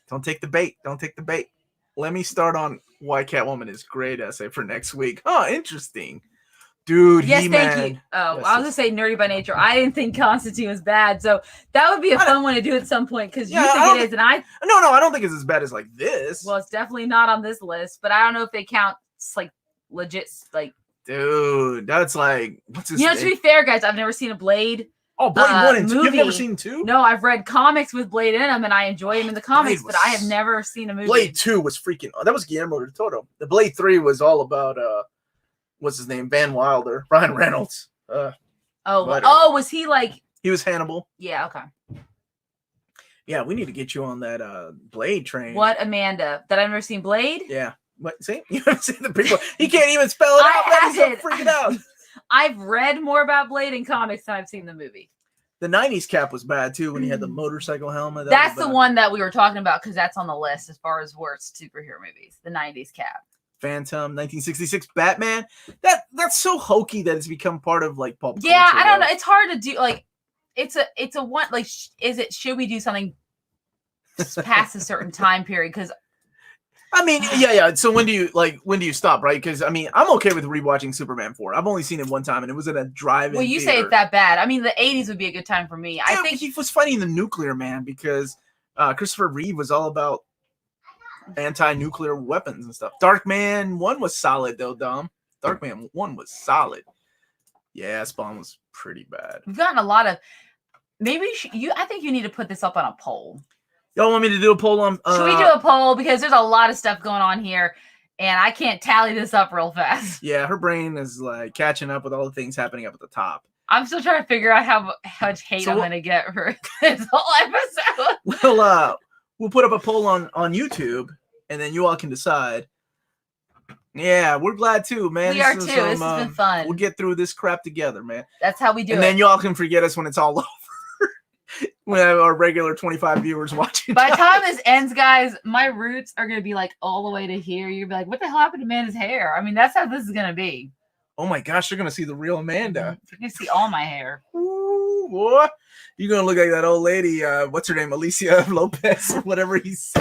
Don't take the bait. Let me start on why Catwoman is great essay for next week. Oh, interesting. Dude, yes, He-Man. thank you. Oh, yes, I was going to say nerdy by nature. I didn't think Constantine was bad. So that would be a fun one to do at some point because you think it is. And I. No, I don't think it's as bad as like this. Well, it's definitely not on this list, but I don't know if they count like legit. Like, dude, that's like, what's his name? To be fair, guys, I've never seen a Blade. Oh, Blade 1 and 2. You've never seen 2? No, I've read comics with Blade in them, and I enjoy him in the comics, but I have never seen a movie. Blade 2 was freaking... that was Guillermo del Toro. The Blade 3 was all about, what's his name? Van Wilder. Ryan Reynolds. Was he like... He was Hannibal. Yeah, okay. Yeah, we need to get you on that Blade train. What, Amanda? That I've never seen Blade? Yeah. What? See? You haven't seen the people. He can't even spell it out. He's so freaking out. I've read more about Blade in comics than I've seen the movie. The 90s Cap was bad, too, when he had the motorcycle helmet. That's the one that we were talking about, because that's on the list as far as worst superhero movies. The 90s Cap. Phantom, 1966 Batman. That's so hokey that it's become part of, like, pop culture. Yeah, I don't know. It's hard to do, like, it's a one, like, should we do something past a certain time period? Because I mean, yeah. So when do you stop, right? Because I mean, I'm okay with rewatching Superman 4. I've only seen it one time, and it was in a drive-in. Well, you say it's that bad. I mean, the 80s would be a good time for me. I think he was fighting the nuclear man because Christopher Reeve was all about anti-nuclear weapons and stuff. Darkman 1 was solid though, Dom. Darkman 1 was solid. Yeah, Spawn was pretty bad. We've gotten a lot of. Maybe I think you need to put this up on a poll. Y'all want me to do a poll on? Should we do a poll because there's a lot of stuff going on here, and I can't tally this up real fast. Yeah, her brain is like catching up with all the things happening up at the top. I'm still trying to figure out how much hate I'm going to get for this whole episode. We'll put up a poll on YouTube, and then you all can decide. Yeah, we're glad too, man. We are too. This has been fun. We'll get through this crap together, man. That's how we do it. And then y'all can forget us when it's all over. We have our regular 25 viewers watching. By the time this ends, guys, my roots are going to be like all the way to here. You're going to be like, what the hell happened to Amanda's hair? I mean, that's how this is going to be. Oh my gosh, you're going to see the real Amanda. You're going to see all my hair. Ooh, boy. You're going to look like that old lady, what's her name, Alicia Lopez, or whatever he's.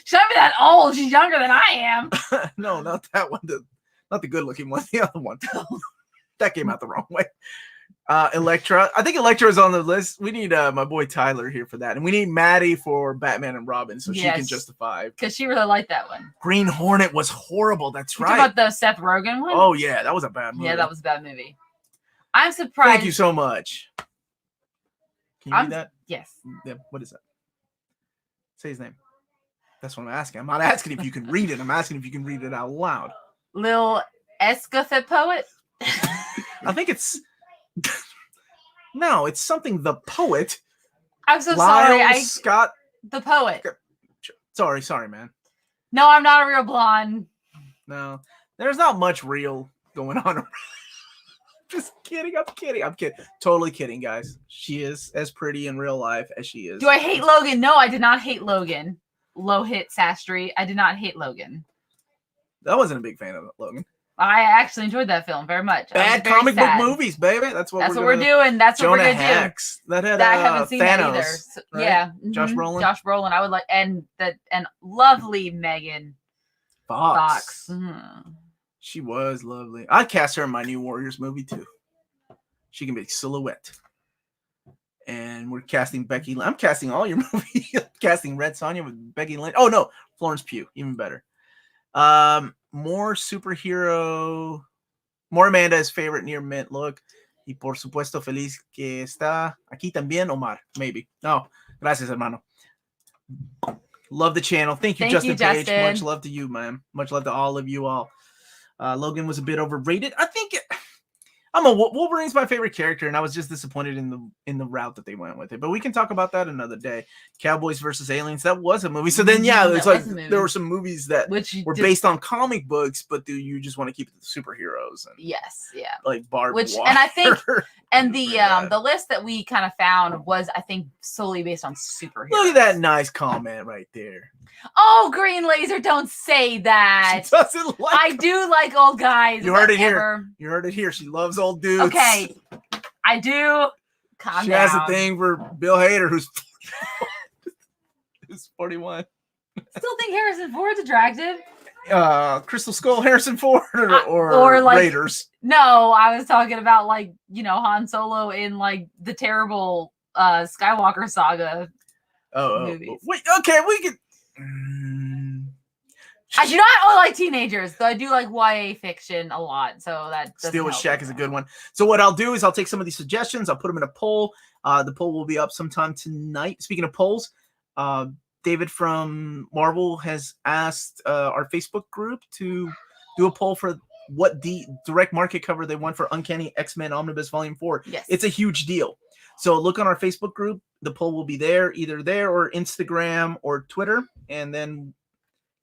She's not even that old. She's younger than I am. No, not that one. Not the good looking one. The other one. That came out the wrong way. Elektra. I think Elektra's on the list. We need my boy Tyler here for that. And we need Maddie for Batman and Robin so she can justify. Because she really liked that one. Green Hornet was horrible. That's right. Talking about the Seth Rogen one? Oh, yeah. That was a bad movie. Yeah, that was a bad movie. I'm surprised. Thank you so much. Can you read that? Yes. Yeah, what is that? Say his name. That's what I'm asking. I'm not asking if you can read it. I'm asking if you can read it out loud. Lil Escafet Poet? I think it's... No, it's something the poet. I'm so Lyle sorry. Scott. The poet. Sorry, man. No, I'm not a real blonde. No, there's not much real going on. Just kidding. I'm kidding. Totally kidding, guys. She is as pretty in real life as she is. Do I hate Logan? No, I did not hate Logan. Lohit Sastry. I did not hate Logan. I wasn't a big fan of Logan. I actually enjoyed that film very much. Bad comic book movies, baby. That's what we're doing. That's what Jonah we're gonna Hex. do. That I haven't seen Thanos, that either. So, right? Yeah, Josh Brolin. Josh Brolin. I would like, and lovely Megan Fox. Mm-hmm. She was lovely. I'd cast her in my new Warriors movie too. She can be Silhouette. And we're casting Becky. I'm casting all your movies. Casting Red Sonja with Becky Lynch. Oh no, Florence Pugh, even better. More superhero. More Amanda's favorite near mint look. Y por supuesto feliz que está aquí también Omar. Maybe. No, gracias hermano. Love the channel. Thank you, Justin Page. Much love to you, man. Much love to all of you all. Logan was a bit overrated. I think Wolverine's my favorite character, and I was just disappointed in the route that they went with it. But we can talk about that another day. Cowboys versus Aliens, that was a movie. So then, yeah, it's like there were some movies that were based on comic books, but do you just want to keep it the superheroes? And, yes, yeah, like barbed wire. And I think, and the list that we kind of found was, I think, solely based on superheroes. Look at that nice comment right there. Oh, Green Laser, don't say that. She doesn't like I do like old guys. You heard it here. You heard it here. She loves old dudes. Okay. I do. Calm she down. has a thing for Bill Hader, who's 41. Still think Harrison Ford's attractive? Crystal Skull, Harrison Ford, or like, Raiders? No, I was talking about like, Han Solo in like the terrible Skywalker saga movies. Wait, okay, we could. I do not like teenagers, though I do like YA fiction a lot. So that Steel with Shaq is a good one. So what I'll do is I'll take some of these suggestions, I'll put them in a poll. The poll will be up sometime tonight. Speaking of polls, David from Marvel has asked our Facebook group to do a poll for what direct market cover they want for Uncanny X-Men Omnibus Volume 4. Yes. It's a huge deal. So look on our Facebook group. The poll will be there, either there or Instagram or Twitter. And then,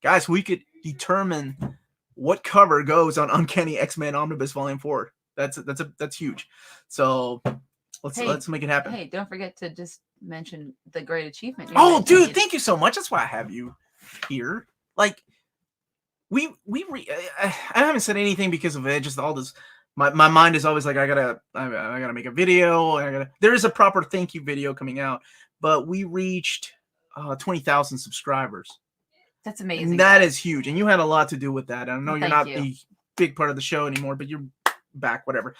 guys, we could determine what cover goes on Uncanny X-Men Omnibus Volume 4. That's huge. So let's make it happen. Hey, don't forget to just mention the great achievement. Oh, dude, thank you so much. That's why I have you here. Like, I haven't said anything because of it. Just all this. My mind is always like, I gotta make a video. There is a proper thank you video coming out, but we reached 20,000 subscribers. That's amazing. And that is huge, and you had a lot to do with that. I know you're not a big part of the show anymore, but you're back. Whatever.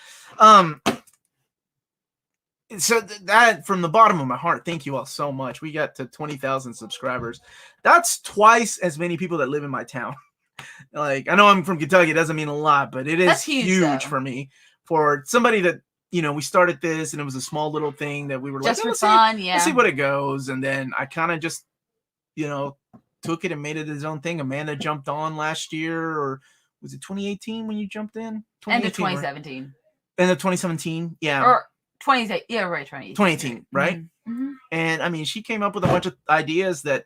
So that from the bottom of my heart, thank you all so much. We got to 20,000 subscribers. That's twice as many people that live in my town. Like, I know I'm from Kentucky, it doesn't mean a lot, but it is huge for me. For somebody that, we started this and it was a small little thing that we were just like, for fun, let's see what it goes. And then I kind of just, took it and made it his own thing. Amanda jumped on last year, or was it 2018 when you jumped in? End of 2017. Right? End of 2017, yeah. Or 2018, yeah, right, 2018, right? Mm-hmm. And I mean, she came up with a bunch of ideas that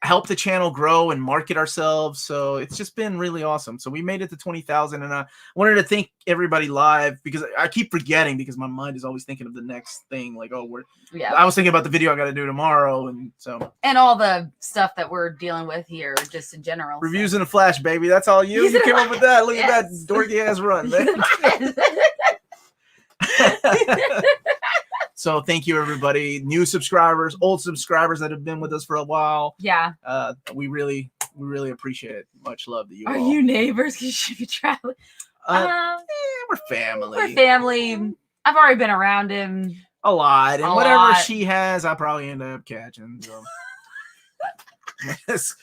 help the channel grow and market ourselves. So it's just been really awesome. So we made it to 20,000, and I wanted to thank everybody live, because I keep forgetting, because my mind is always thinking of the next thing. Like, I was thinking about the video I got to do tomorrow. And all the stuff that we're dealing with here, just in general. Reviews in a flash, baby. That's all you came up with that. Look at that dorky ass run, man. So thank you, everybody. New subscribers, old subscribers that have been with us for a while. Yeah. We really appreciate it. Much love to you. Are you neighbors? You should be traveling. We're family. We're family. I've already been around him. A lot. And A whatever lot. she has, I probably end up catching. So. Yes.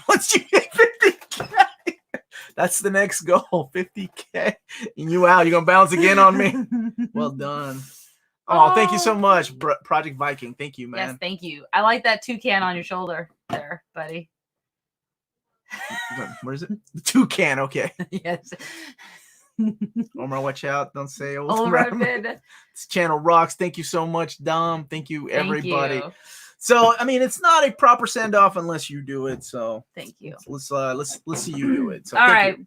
Once you hit 50K, that's the next goal. 50K. And you out. You're going to bounce again on me. Well done. Oh, thank you so much, Project Viking. Thank you, man. Yes, thank you. I like that toucan on your shoulder there, buddy. Where is it? The toucan. Okay. Yes. Omar, watch out. Don't say This channel rocks. Thank you so much, Dom. Thank you, everybody. Thank you. So, I mean, it's not a proper send off unless you do it. So, thank you. Let's see you do it. So, all right.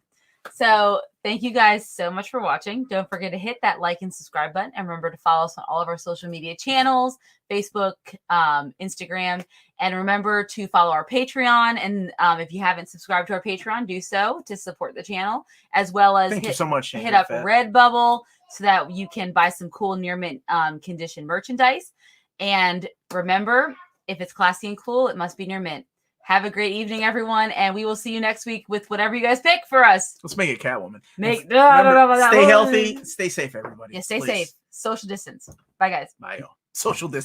So, thank you guys so much for watching. Don't forget to hit that like and subscribe button, and remember to follow us on all of our social media channels, Facebook, Instagram, and remember to follow our Patreon. And if you haven't subscribed to our Patreon, do so to support the channel, as well as thank you so much. Hit up Redbubble so that you can buy some cool near mint condition merchandise. And remember, if it's classy and cool, it must be near mint. Have a great evening, everyone, and we will see you next week with whatever you guys pick for us. Let's make it Catwoman. Remember, stay healthy, stay safe, everybody. Yeah, stay safe. Social distance. Bye, guys. Bye, y'all. Social distance.